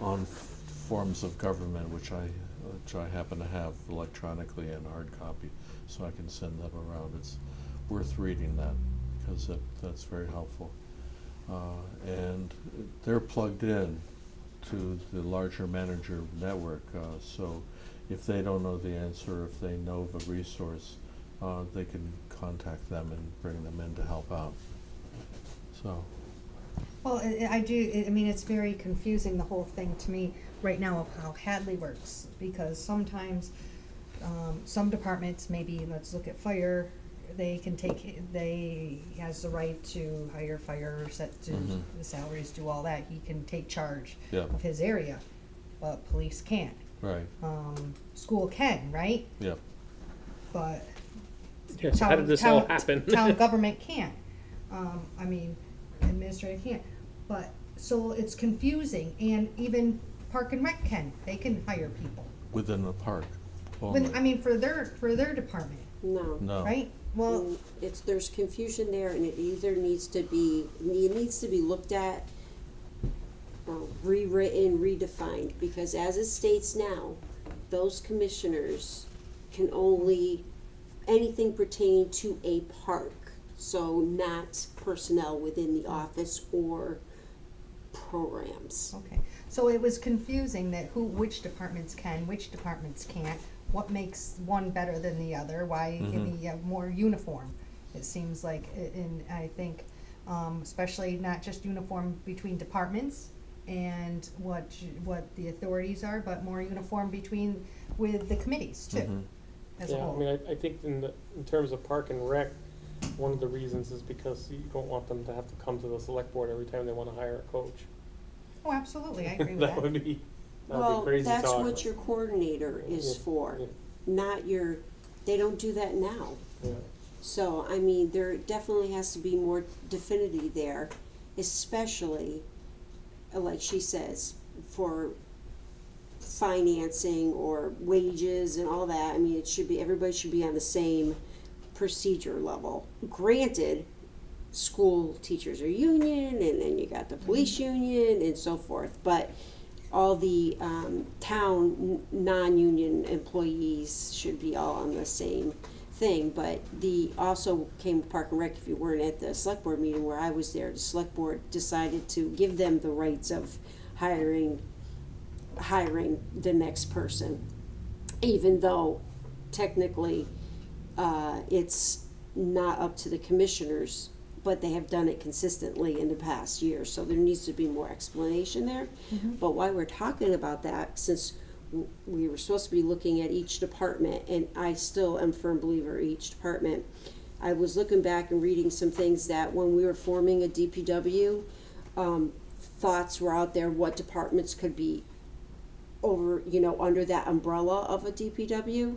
on forms of government, which I happen to have electronically in hard copy, so I can send them around. It's worth reading that, because that's very helpful. And they're plugged in to the larger manager network, so if they don't know the answer, if they know of a resource, they can contact them and bring them in to help out. So, Well, I mean, it's very confusing, the whole thing to me right now of how Hadley works, because sometimes, some departments, maybe, let's look at fire, they has the right to hire fire, set to Mhm. the salaries, do all that, he can take charge Yeah. of his area, but police can't. right, School can, right? yeah. But Yeah, so how did this all town- happen? Town government can't. I mean, administrative can't. But, so it's confusing, and even Park and Rec they can hire people. Within the park only. I mean, for their department, No. No. right? Well, And there's confusion there, and it either needs to be looked at, or rewritten, redefined, because as it states now, those commissioners can only, anything pertaining to a park, so not personnel within the office or programs. okay, so it was confusing that which departments can, which departments can't, what makes one better than the other, why can we have more uniform? It seems like, and I think, especially not just uniform between departments and what the authorities are, but more uniform with the committees too, as a Yeah, whole. I mean, I think in terms of Park and Rec, one of the reasons is because you don't want them to have to come to the select board every time they wanna hire a coach. Oh, absolutely, I agree with That that. would be Well, crazy talk. that's what your coordinator is Yeah, for, yeah. not they don't do that now. Yeah. So, I mean, there definitely has to be more definitivity there, especially, like she says, for financing or wages and all that. I mean, everybody should be on the same procedure level. Granted, school teachers are union, and then you got the police union and so forth, but all the town non-union employees should be all on the same thing. But also came to Park and Rec, if you weren't at the select board meeting where I was there, the select board decided to give them the rights of hiring the next person, even though technically it's not up to the commissioners, but they have done it consistently in the past year, so there needs to be more explanation there. But while we're talking about that, since we were supposed to be looking at each department, and I still am a firm believer each department, I was looking back and reading some things that when we were forming a DPW, thoughts were out there what departments could be under that umbrella of a DPW.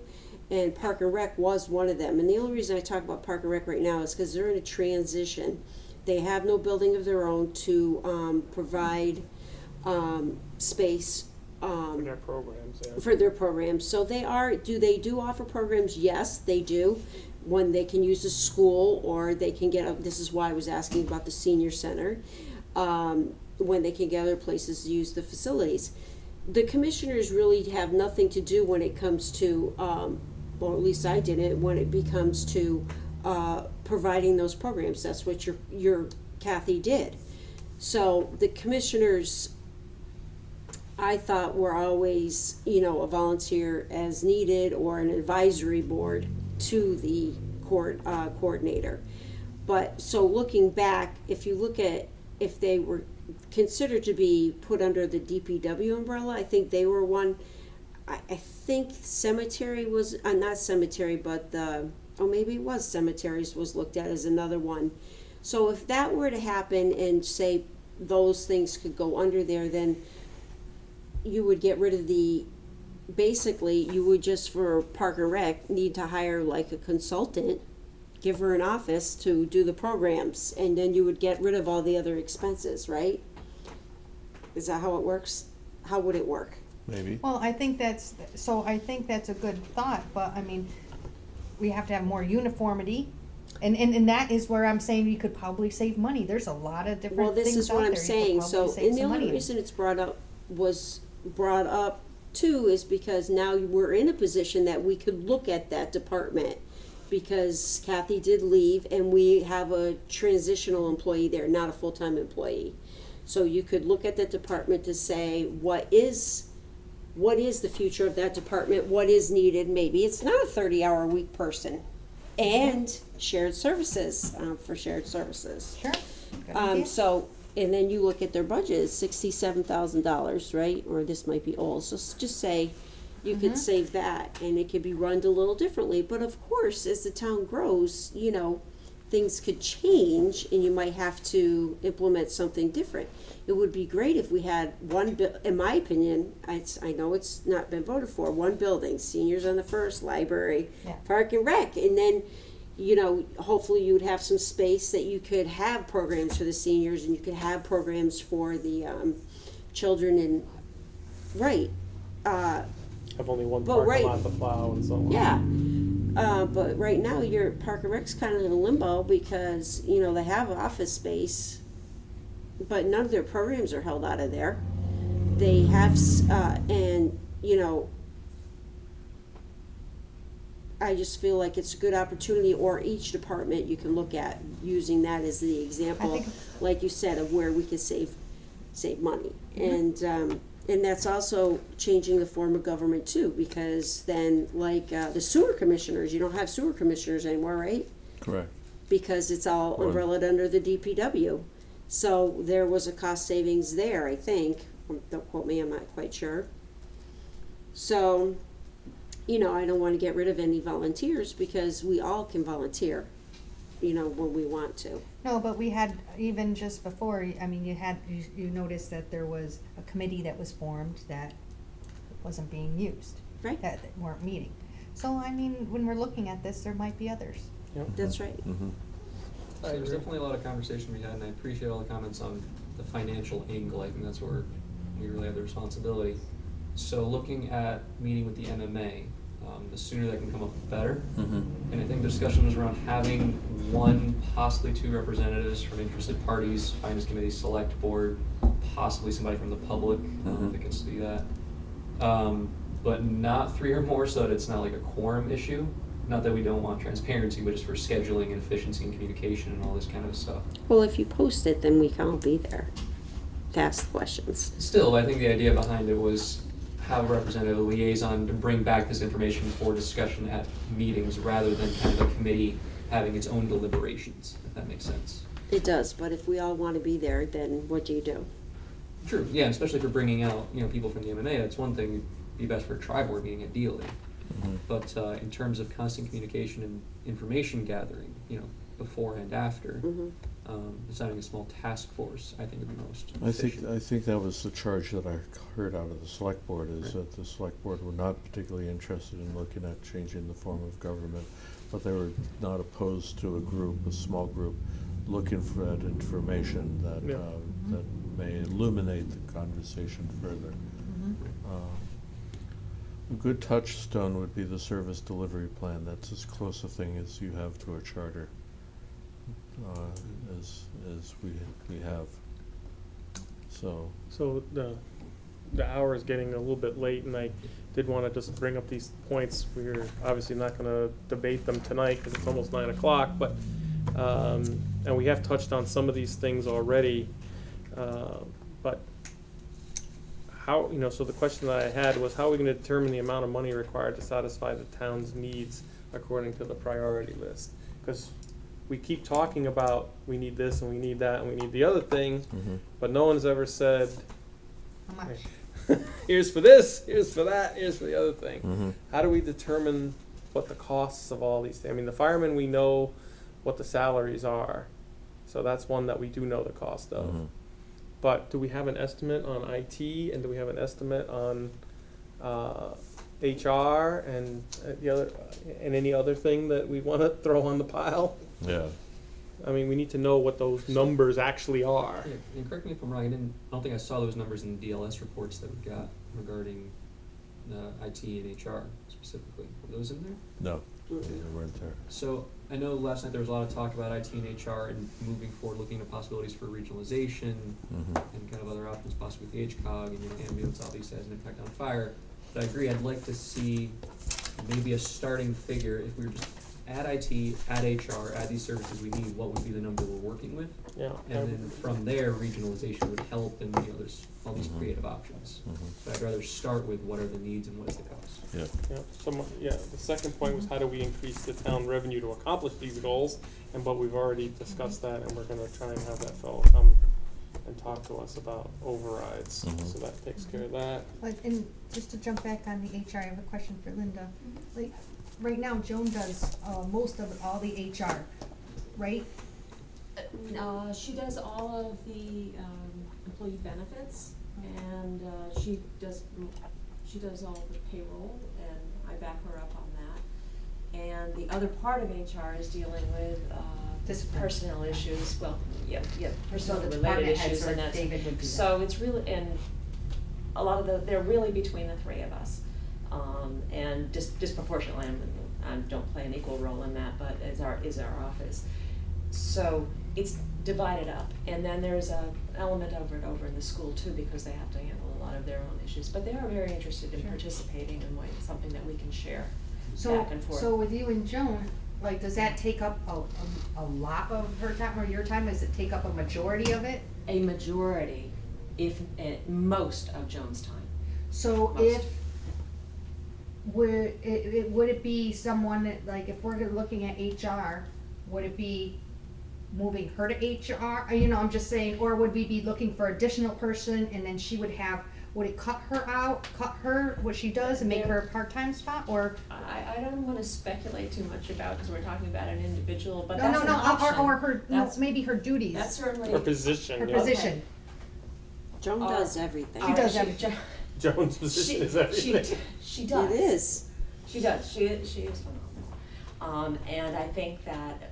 And Park and Rec was one of them. And the only reason I talk about Park and Rec right now is because they're in a transition. They have no building of their own to provide space For their programs, yeah. for their programs. So do they offer programs? Yes, they do. When they can use the school, or they can this is why I was asking about the senior center, when they can get other places to use the facilities. The commissioners really have nothing to do when it comes to, or at least I didn't, when it becomes to providing those programs. That's what your Kathy did. So the commissioners, I thought, were always, a volunteer as needed, or an advisory board to the coordinator. But so looking back, if you look at if they were considered to be put under the DPW umbrella, I think they were one. I think cemetery was, not cemetery, but maybe it was cemeteries was looked at as another one. So if that were to happen and say those things could go under there, then you would get rid of basically you would just, for Park and Rec, need to hire like a consultant, give her an office to do the programs, and then you would get rid of all the other expenses, right? Is that how it works? How would it work? Maybe. Well, I think that's a good thought, but I mean, we have to have more uniformity. And that is where I'm saying you could probably save money. There's a lot of different Well, this things is out what there I'm you could saying, probably so, save and the some only money in. reason it's brought up too is because now we're in a position that we could look at that department, because Kathy did leave and we have a transitional employee there, not a full-time employee. So you could look at that department to say, what is the future of that department, what is needed? Maybe it's not a 30-hour a week person, and shared services, for shared services. Sure. Good idea. So, and then you look at their budget, it's $67,000, right? Or this might be old, so just say you could save that, and it could be run a little differently. But of course, as the town grows, things could change, and you might have to implement something different. It would be great if we had in my opinion, I know it's not been voted for, one building, seniors on the first, library, Yeah. Park and Rec, and then, hopefully you would have some space that you could have programs for the seniors, and you could have programs for the children, and Have only one But parking right. lot to plow and so on. yeah. But right now, your Park and Rec's kind of in limbo because, you know, they have office space, but none of their programs are held out of there. They have, and, you know, I just feel like it's a good opportunity, or each department you can look at using that as the example, think- like you said, of where we could save money. And that's also changing the form of government too, because then, like, the sewer commissioners, you don't have sewer commissioners anymore, right? Correct. Because it's all Right. umbrellaed under the DPW. So there was a cost savings there, I think. Don't quote me, I'm not quite sure. So, you know, I don't want to get rid of any volunteers because we all can volunteer, you know, when we want to. No, but we had, even just before, I mean, you noticed that there was a committee that was formed that wasn't being used. Right. That weren't meeting. So, I mean, when we're looking at this, there might be others. That's right. Mm-hmm. There's definitely a lot of conversation we had, and I appreciate all the comments on the financial angle. I think that's where we really have the responsibility. So looking at meeting with the MMA, the sooner that can come up, the better. Mm-hmm. And I think the discussion was around having one, possibly two representatives from interested parties, finance committee, select board, possibly somebody from the public, Mhm. that can see that. But not three or more, so that it's not like a quorum issue. Not that we don't want transparency, but just for scheduling and efficiency and communication and all this kind of stuff. Well, if you post it, then we can all be there to ask questions. Still, I think the idea behind it was have a representative, a liaison, to bring back this information for discussion at meetings rather than kind of a committee having its own deliberations, if that makes sense. It does, but if we all want to be there, then what do you do? True, yeah, especially for bringing out, you know, people from the MMA, that's one thing, it'd be best for a tri-board meeting ideally. Mm-hmm. But in terms of constant communication and information gathering, you know, before and after, designing a small task force, I think would be most efficient. I think that was the charge that I heard out of the select board, is that the select board were not particularly interested in looking at changing the form of government, but they were not opposed to a group, a small group, looking for that information that, Yeah. that may illuminate the conversation further. A good touchstone would be the service delivery plan. That's as close a thing as you have to a charter, as we have. So the hour is getting a little bit late, and I did want to just bring up these points. We're obviously not going to debate them tonight because it's almost 9 o'clock, but, and we have touched on some of these things already, but how, you know, so the question that I had was, how are we going to determine the amount of money required to satisfy the town's needs according to the priority list? Because we keep talking about, we need this and we need that and we need the other thing, but no one's ever said, How much? here's for this, here's for that, here's for the other thing. Mm-hmm. How do we determine what the costs of all these things? I mean, the firemen, we know what the salaries are, so that's one that we do know the cost of. Mhm. But do we have an estimate on IT, and do we have an estimate on HR and the other, and any other thing that we want to throw on the pile? Yeah. I mean, we need to know what those numbers actually are. Yeah, and correct me if I'm wrong, I don't think I saw those numbers in the DLS reports that we got regarding IT and HR specifically. Were those in there? No, they weren't there. So I know last night there was a lot of talk about IT and HR and moving forward, looking at possibilities for regionalization Mm-hmm. and kind of other options, possibly with the HCOG, and, you know, ambulance obviously has an impact on fire. But I agree, I'd like to see maybe a starting figure, if we were just add IT, add HR, add these services we need, what would be the number we're working with? Yeah. And then from there, regionalization would help, and, you know, there's all these creative options. But I'd rather start with what are the needs and what is the cost. Yeah. Yeah, the second point was, how do we increase the town revenue to accomplish these goals? But we've already discussed that, and we're gonna try and have that fellow come and talk to us about overrides, so that takes care of that. But, and just to jump back on the HR, I have a question for Linda. Like, right now, Joan does, most of all the HR, right? She does all of the, employee benefits, and, she does all the payroll, and I back her up on that. And the other part of HR is dealing with, Discipline. personnel issues, well, yeah, So personnel the related department heads issues, or and that's, David would do that. so it's really, and a lot of they're really between the three of us. And disproportionately, I'm don't play an equal role in that, but is our office. So it's divided up, and then there's a element of it over in the school too, because they have to handle a lot of their own issues, but they are very interested in participating in something that we can share back and forth. So with you and Joan, like, does that take up a lot of her time or your time? Does it take up a majority of it? A majority, if most of Joan's time. So Most. if, would it be someone that, like, if we're looking at HR, would it be moving her to HR? You know, I'm just saying, or would we be looking for additional person and then she would have, would it cut her, what she does and make her a part-time spot, or? I don't wanna speculate too much about, because we're talking about an individual, but No, that's no, an no, option. or her, no, That's- maybe her duties, That's certainly. Her position, her yeah. position. Joan Our- does everything. She does she- everything. Joan's position is everything. She does. It is. She does, she is phenomenal. And I think that,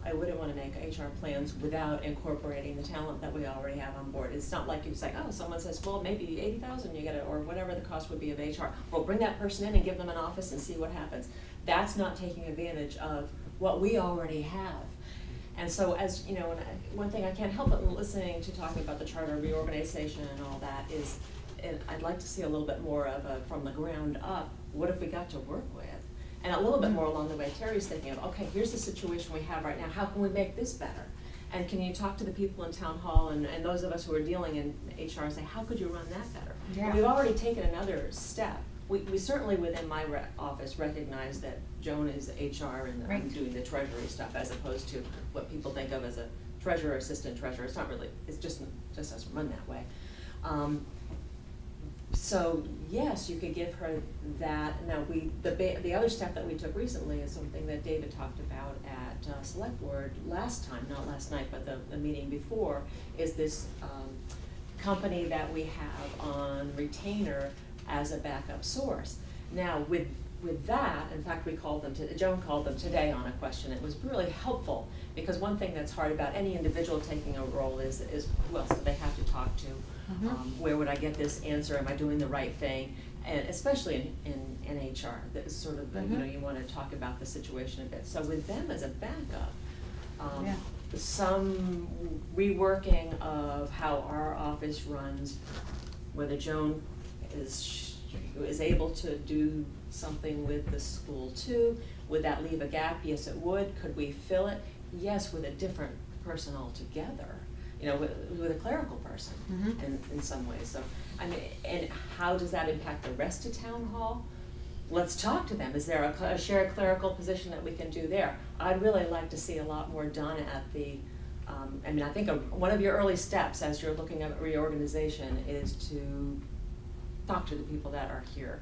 I wouldn't wanna make HR plans without incorporating the talent that we already have on board. It's not like you say, oh, someone says, well, maybe 80,000 you get it, or whatever the cost would be of HR. Well, bring that person in and give them an office and see what happens. That's not taking advantage of what we already have. And so as, you know, one thing I can't help but listening to talking about the charter reorganization and all that is, and I'd like to see a little bit more of a, from the ground up, what have we got to work with? And a little bit more along the way Terry's thinking of, okay, here's the situation we have right now, how can we make this better? And can you talk to the people in town hall and those of us who are dealing in HR and say, how could you run that better? Yeah. We've already taken another step. We certainly within my office recognize that Joan is HR and I'm Right. doing the treasury stuff as opposed to what people think of as a treasurer, assistant treasurer. It's not really, it's just doesn't run that way. So yes, you could give her that. Now the other step that we took recently is something that David talked about at select board last time, not last night, but the meeting before, is this company that we have on retainer as a backup source. Now with that, in fact, Joan called them today on a question. It was really helpful, because one thing that's hard about any individual taking a role is who else do they have to talk to? Where would I get this answer? Am I doing the right thing? And especially in HR, that is sort of, you know, you wanna talk about the situation a bit. So with them as a backup, Yeah. some reworking of how our office runs, whether Joan is able to do something with the school too. Would that leave a gap? Yes, it would. Could we fill it? Yes, with a different person altogether, you know, with a clerical person in some ways. So, I mean, and how does that impact the rest of town hall? Let's talk to them. Is there a shared clerical position that we can do there? I'd really like to see a lot more done at the, I mean, I think one of your early steps as you're looking at reorganization is to talk to the people that are here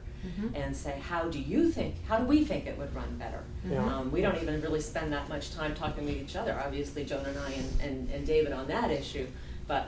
and say, how do we think it would run better? Yeah. We don't even really spend that much time talking to each other, obviously Joan and I and David on that issue, but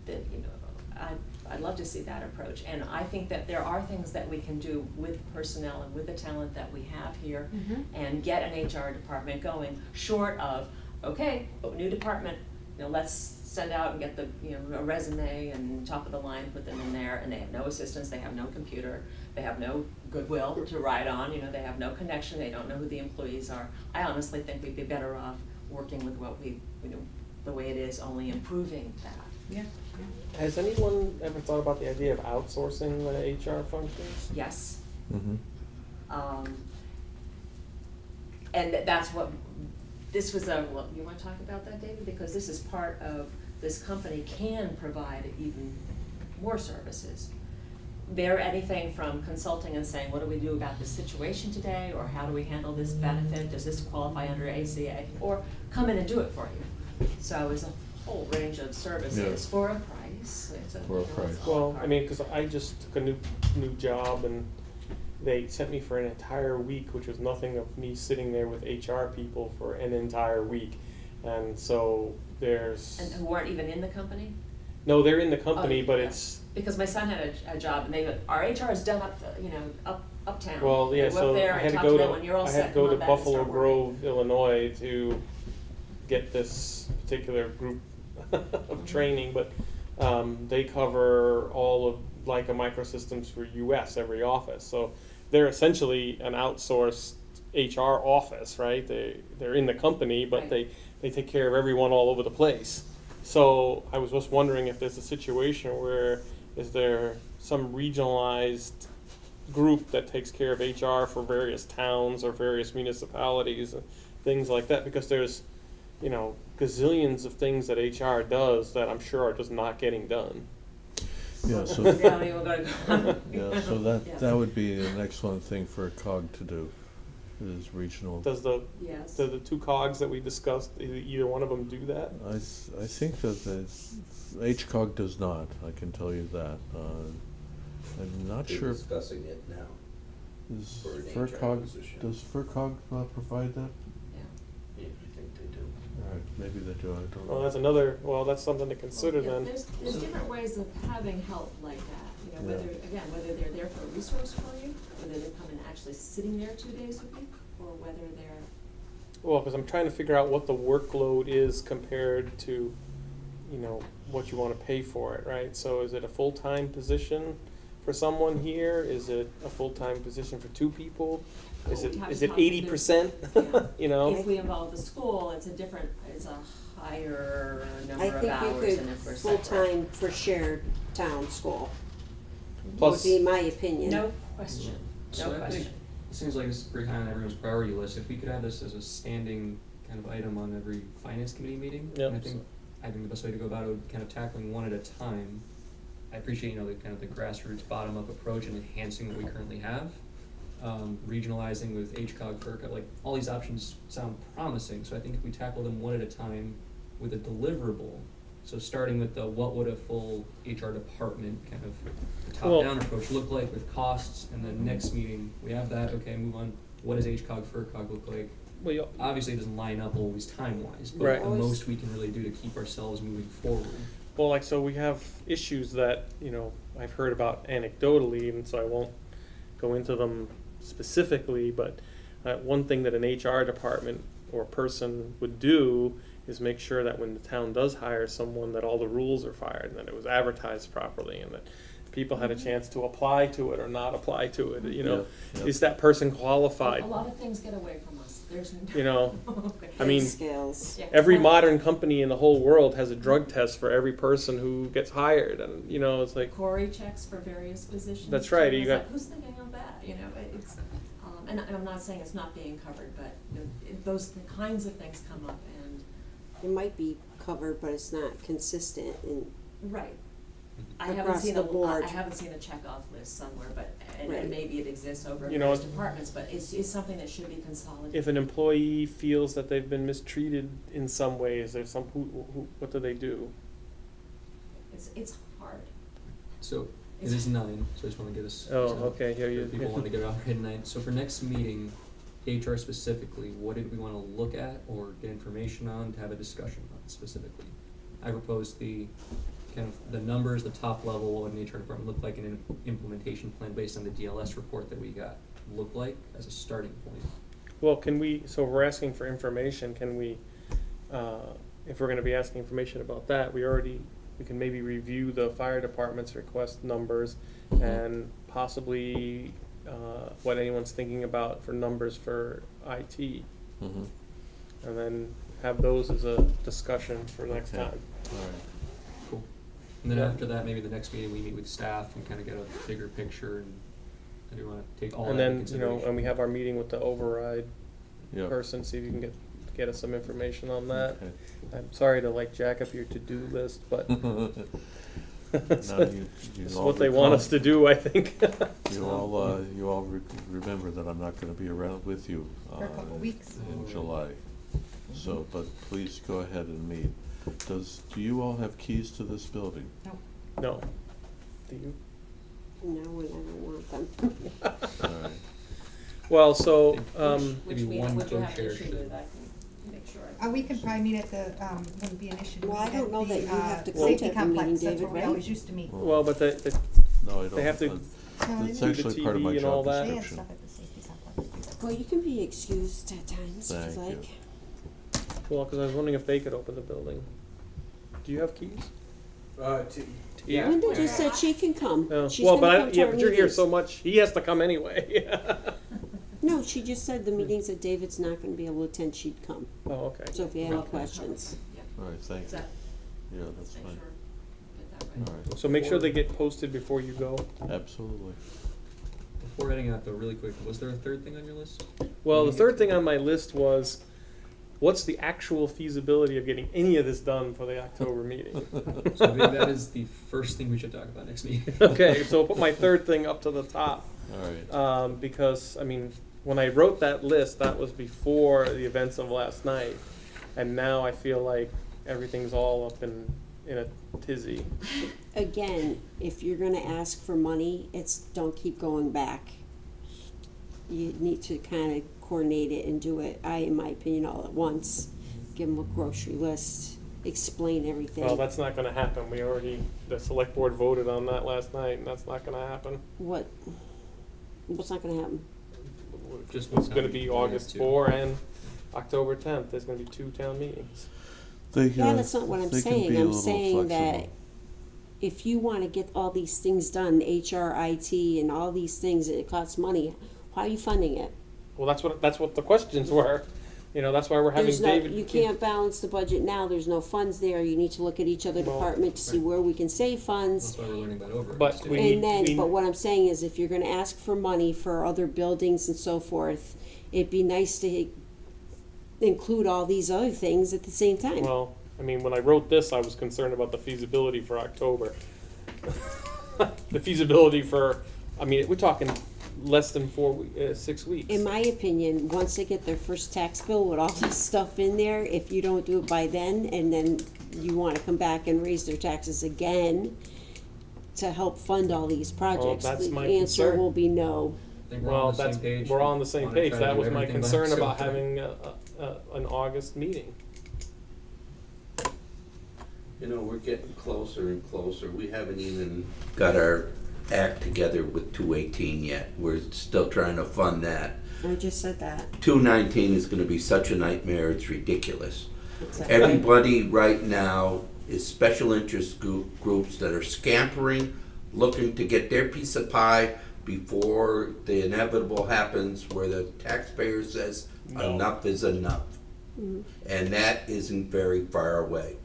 you know, I'd love to see that approach. And I think that there are things that we can do with personnel and with the talent that we have here and get an HR department going, short of, okay, new department, you know, let's send out and get the, you know, a resume and top of the line, put them in there, and they have no assistants, they have no computer, they have no goodwill to ride on, you know, they have no connection, they don't know who the employees are. I honestly think we'd be better off working with what we, you know, the way it is, only improving that. Yeah. Has anyone ever thought about the idea of outsourcing the HR functions? Yes. And that's what, this was well, you wanna talk about that, David? Because this is part of, this company can provide even more services. They're anything from consulting and saying, what do we do about this situation today, or how do we handle this benefit, does this qualify under ACA, or come in and do it for you. So it's a whole range of services for a price. It's a, For a you know, price. it's a la Well, I carte. mean, cause I just took a new job and they sent me for an entire week, which was nothing of me sitting there with HR people for an entire week. And so there's, And who weren't even in the company? no, they're in the company, Oh, but yeah. it's, Because my son had a job, and our HR is done up, you know, uptown. well, yeah, You go up so there I and had to talk go them when you're all I set, had to go come to on back and Buffalo start working. Grove, Illinois to get this particular group of training, but they cover all of Leica Microsystems for US, every office. So they're essentially an outsourced HR office, right? They're in the company, but Right. they take care of everyone all over the place. So I was just wondering if there's a situation where, is there some regionalized group that takes care of HR for various towns or various municipalities and things like that? Because there's, you know, gazillions of things that HR does that I'm sure are just not getting done. Yeah, so, Yeah, I mean, we're gonna go. yeah, so that, Yes. that would be an excellent thing for a COG to do, is regional. Does the Yes. do the two cogs that we discussed, either one of them do that? I think that the HCOG does not, I can tell you that. I'm not They're sure, discussing it now. is for an HR FERCog, position. does FERCog provide that? Yeah, I think they do. Alright, maybe they do, I don't know. Well, that's another, well, that's something to consider Yeah, then. There's different ways of having help like that, you know, whether, again, whether they're there for a resource for you, whether they come and actually sitting there 2 days a week, or whether they're, Well, because I'm trying to figure out what the workload is compared to, you know, what you want to pay for it, right? So is it a full-time position for someone here? Is it a full-time position for two people? Is Well, we have is to it talk to 80%? yeah. You know? If we involve the school, it's a higher number I of think hours you than if we're could separate. full-time for shared town school, would Plus, be my opinion. No question, So no I think, question. it seems like it's pretty high on everyone's priority list. If we could have this as a standing kind of item on every finance committee meeting, Yep. and I think the best way to go about it would be kind of tackling one at a time. I appreciate, you know, the kind of the grassroots bottom-up approach and enhancing what we currently have. Regionalizing with HCOG, FERCog, like, all these options sound promising, so I think if we tackle them one at a time with a deliverable, so starting with the what would a full HR department kind of the top-down approach look like with costs, and then next meeting, we have that, okay, move on, what does HCOG, FERCog look like? well, you- Obviously, it doesn't line up always time-wise, but Right. the most we can really do to keep ourselves moving forward. well, like, so we have issues that, you know, I've heard about anecdotally, and so I won't go into them specifically, but one thing that an HR department or person would do is make sure that when the town does hire someone, that all the rules are fired, and that it was advertised properly, and that people had a chance to apply to it or not apply to it, you know? Yeah, yeah. Is that person qualified? A lot of things get away from us, there's. You know, Okay. I mean, Scales. Yeah. every modern company in the whole world has a drug test for every person who gets hired, and, you know, it's like, Corey checks for various positions. That's right, too, you it's got- like, who's thinking of that, you know, it's, and I'm not saying it's not being covered, but, you know, those kinds of things come up and, It might be covered, but it's not consistent in, right. I haven't Across seen the board. I haven't seen a checkoff list somewhere, but, Right. and maybe it exists over You know, various departments, but it's something that should be consolidated. if an employee feels that they've been mistreated in some way, is there some, what do they do? It's hard. So, it It's- is 9, so I just wanna get us. Oh, so okay, here you. if people wanna get it out right at 9, so for next meeting, HR specifically, what did we wanna look at or get information on to have a discussion on specifically? I proposed the, kind of, the numbers, the top level, what an HR department looked like, and an implementation plan based on the DLS report that we got, look like as a starting point. Well, can we, so if we're asking for information, can we, if we're gonna be asking information about that, we can maybe review the fire department's request numbers and possibly, what anyone's thinking about for numbers for IT, Mhm. and then have those as a discussion for next Okay. time. Alright, Cool. And then Yeah. after that, maybe the next meeting, we meet with staff and kinda get a bigger picture, and do we wanna take all that And into then, you consideration? know, and we have our meeting with the override yeah. person, see if you can get us some information on that. Okay. I'm sorry to like jack up your to-do list, but Now it's you all what they want recall- us to do, I think. You all remember that I'm not gonna be around with you, For a couple weeks. in July. So, but please go ahead and meet. Do you all have keys to this building? No. Do you? no, we never want them. Alright, Well, so, Which maybe meeting one would you have an co-chair issue should- with, I can make sure. We can probably meet at the, wouldn't be an issue. to Well, I meet don't at know the, that you have to safety contact the meeting, complex. That's David, where we right? always used to meet. well, but no, I don't. they have to- No, It's they do actually part of my TV and all job that. They have description. stuff at the safety complex. Well, you can be excused at times if Thank you you. like. well, cause I was wondering if they could open the building. Do you have keys? Yeah. Linda just said she can come. No. She's Well, gonna but come to yeah, our but you're here meetings. so much, he has to come anyway. No, she just said the meetings that David's not gonna be able to attend, she'd come. Oh, okay. So if you have any questions. All right, thank Is you. that, Yeah, that's make fine. sure, get that right. All right, So make sure they get posted before you go. absolutely. Before heading out though, really quick, was there a third thing on your list? Well, the third thing on my list was, what's the actual feasibility of getting any of this done for the October meeting? So I think that is the first thing we should talk about next meeting. Okay, so I'll put my third thing up to the top. All right. Because, I mean, when I wrote that list, that was before the events of last night. And now I feel like everything's all up in a tizzy. Again, if you're gonna ask for money, don't keep going back. You need to kinda coordinate it and do it, in my opinion, all at once. Give them a grocery list, explain everything. Well, that's not gonna happen. The select board voted on that last night, and that's not gonna happen. What's not gonna happen? Just It's gonna be happening August too. 4 and October 10th. There's gonna be 2 town meetings. Yeah, that's not what I'm they can saying. be a I'm little saying that flexible. if you wanna get all these things done, HR, IT, and all these things, it costs money, how are you funding it? Well, that's what the questions were. You know, that's why we're having There's no, David. you can't balance the budget now, there's no funds there, you need to look at each other Well, department to see where we can save funds. That's why we're learning about overrides But too. we need- And then, but what I'm saying is if you're gonna ask for money for other buildings and so forth, it'd be nice to include all these other things at the same time. Well, I mean, when I wrote this, I was concerned about the feasibility for October. The feasibility for, I mean, we're talking less than 6 weeks. In my opinion, once they get their first tax bill with all this stuff in there, if you don't do it by then, and then you wanna come back and raise their taxes again to help fund all these projects, that's the my answer concern. will be no. I think we're all on the Well, same page. we're all on the same Wanna page. try to That do was my everything by concern about October. having an August meeting. You know, we're getting closer and closer. We haven't even got our act together with 218 yet. We're still trying to fund that. I just said that. 219 is gonna be such a nightmare, it's ridiculous. Exactly. Everybody right now is special interest groups that are scampering, looking to get their piece of pie before the inevitable happens where the taxpayer says No. enough is enough. Mhm. And that isn't very far away.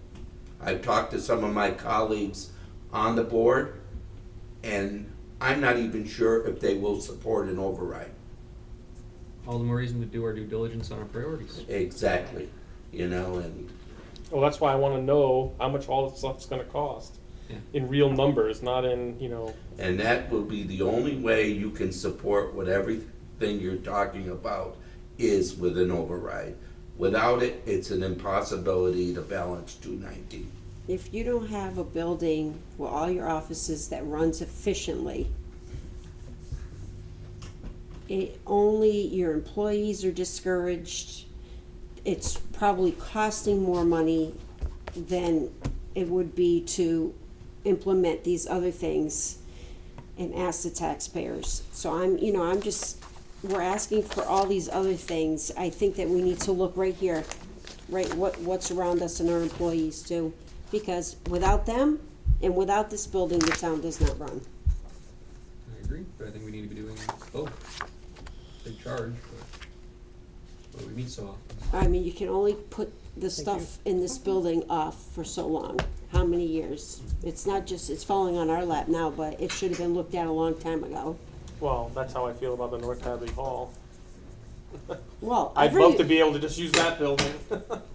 I've talked to some of my colleagues on the board, and I'm not even sure if they will support an override. All the more reason to do our due diligence on our priorities. Exactly, you know, and Well, that's why I wanna know how much all this stuff's gonna cost. Yeah. In real numbers, not in, And that will be the only way you can support what everything you're talking about is with an override. Without it, it's an impossibility to balance 219. If you don't have a building with all your offices that runs efficiently, your employees are discouraged. It's probably costing more money than it would be to implement these other things and ask the taxpayers. So we're asking for all these other things. I think that we need to look right here, right, what's around us and our employees too. Because without them and without this building, the town does not run. I agree, but I think we need to be doing both. Big charge, but we meet so often. I mean, you can only put the stuff in this building off for so long. How many years? It's not just, it's falling on our lap now, but it should have been looked at a long time ago. well, that's how I feel about the North Hadley Hall. Well, I'd love to be able to just use that building.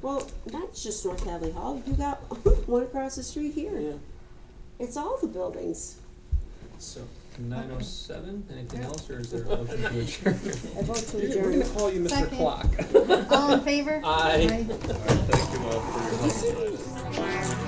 Well, not just North Hadley Hall, you got one across the street here. Yeah. It's all the buildings. So, 9:07, anything else, or is there a motion to adjourn? I vote to We're adjourn. gonna call you Mr. Second. Clock. All in favor? Aye. All right, thank you all for your help tonight.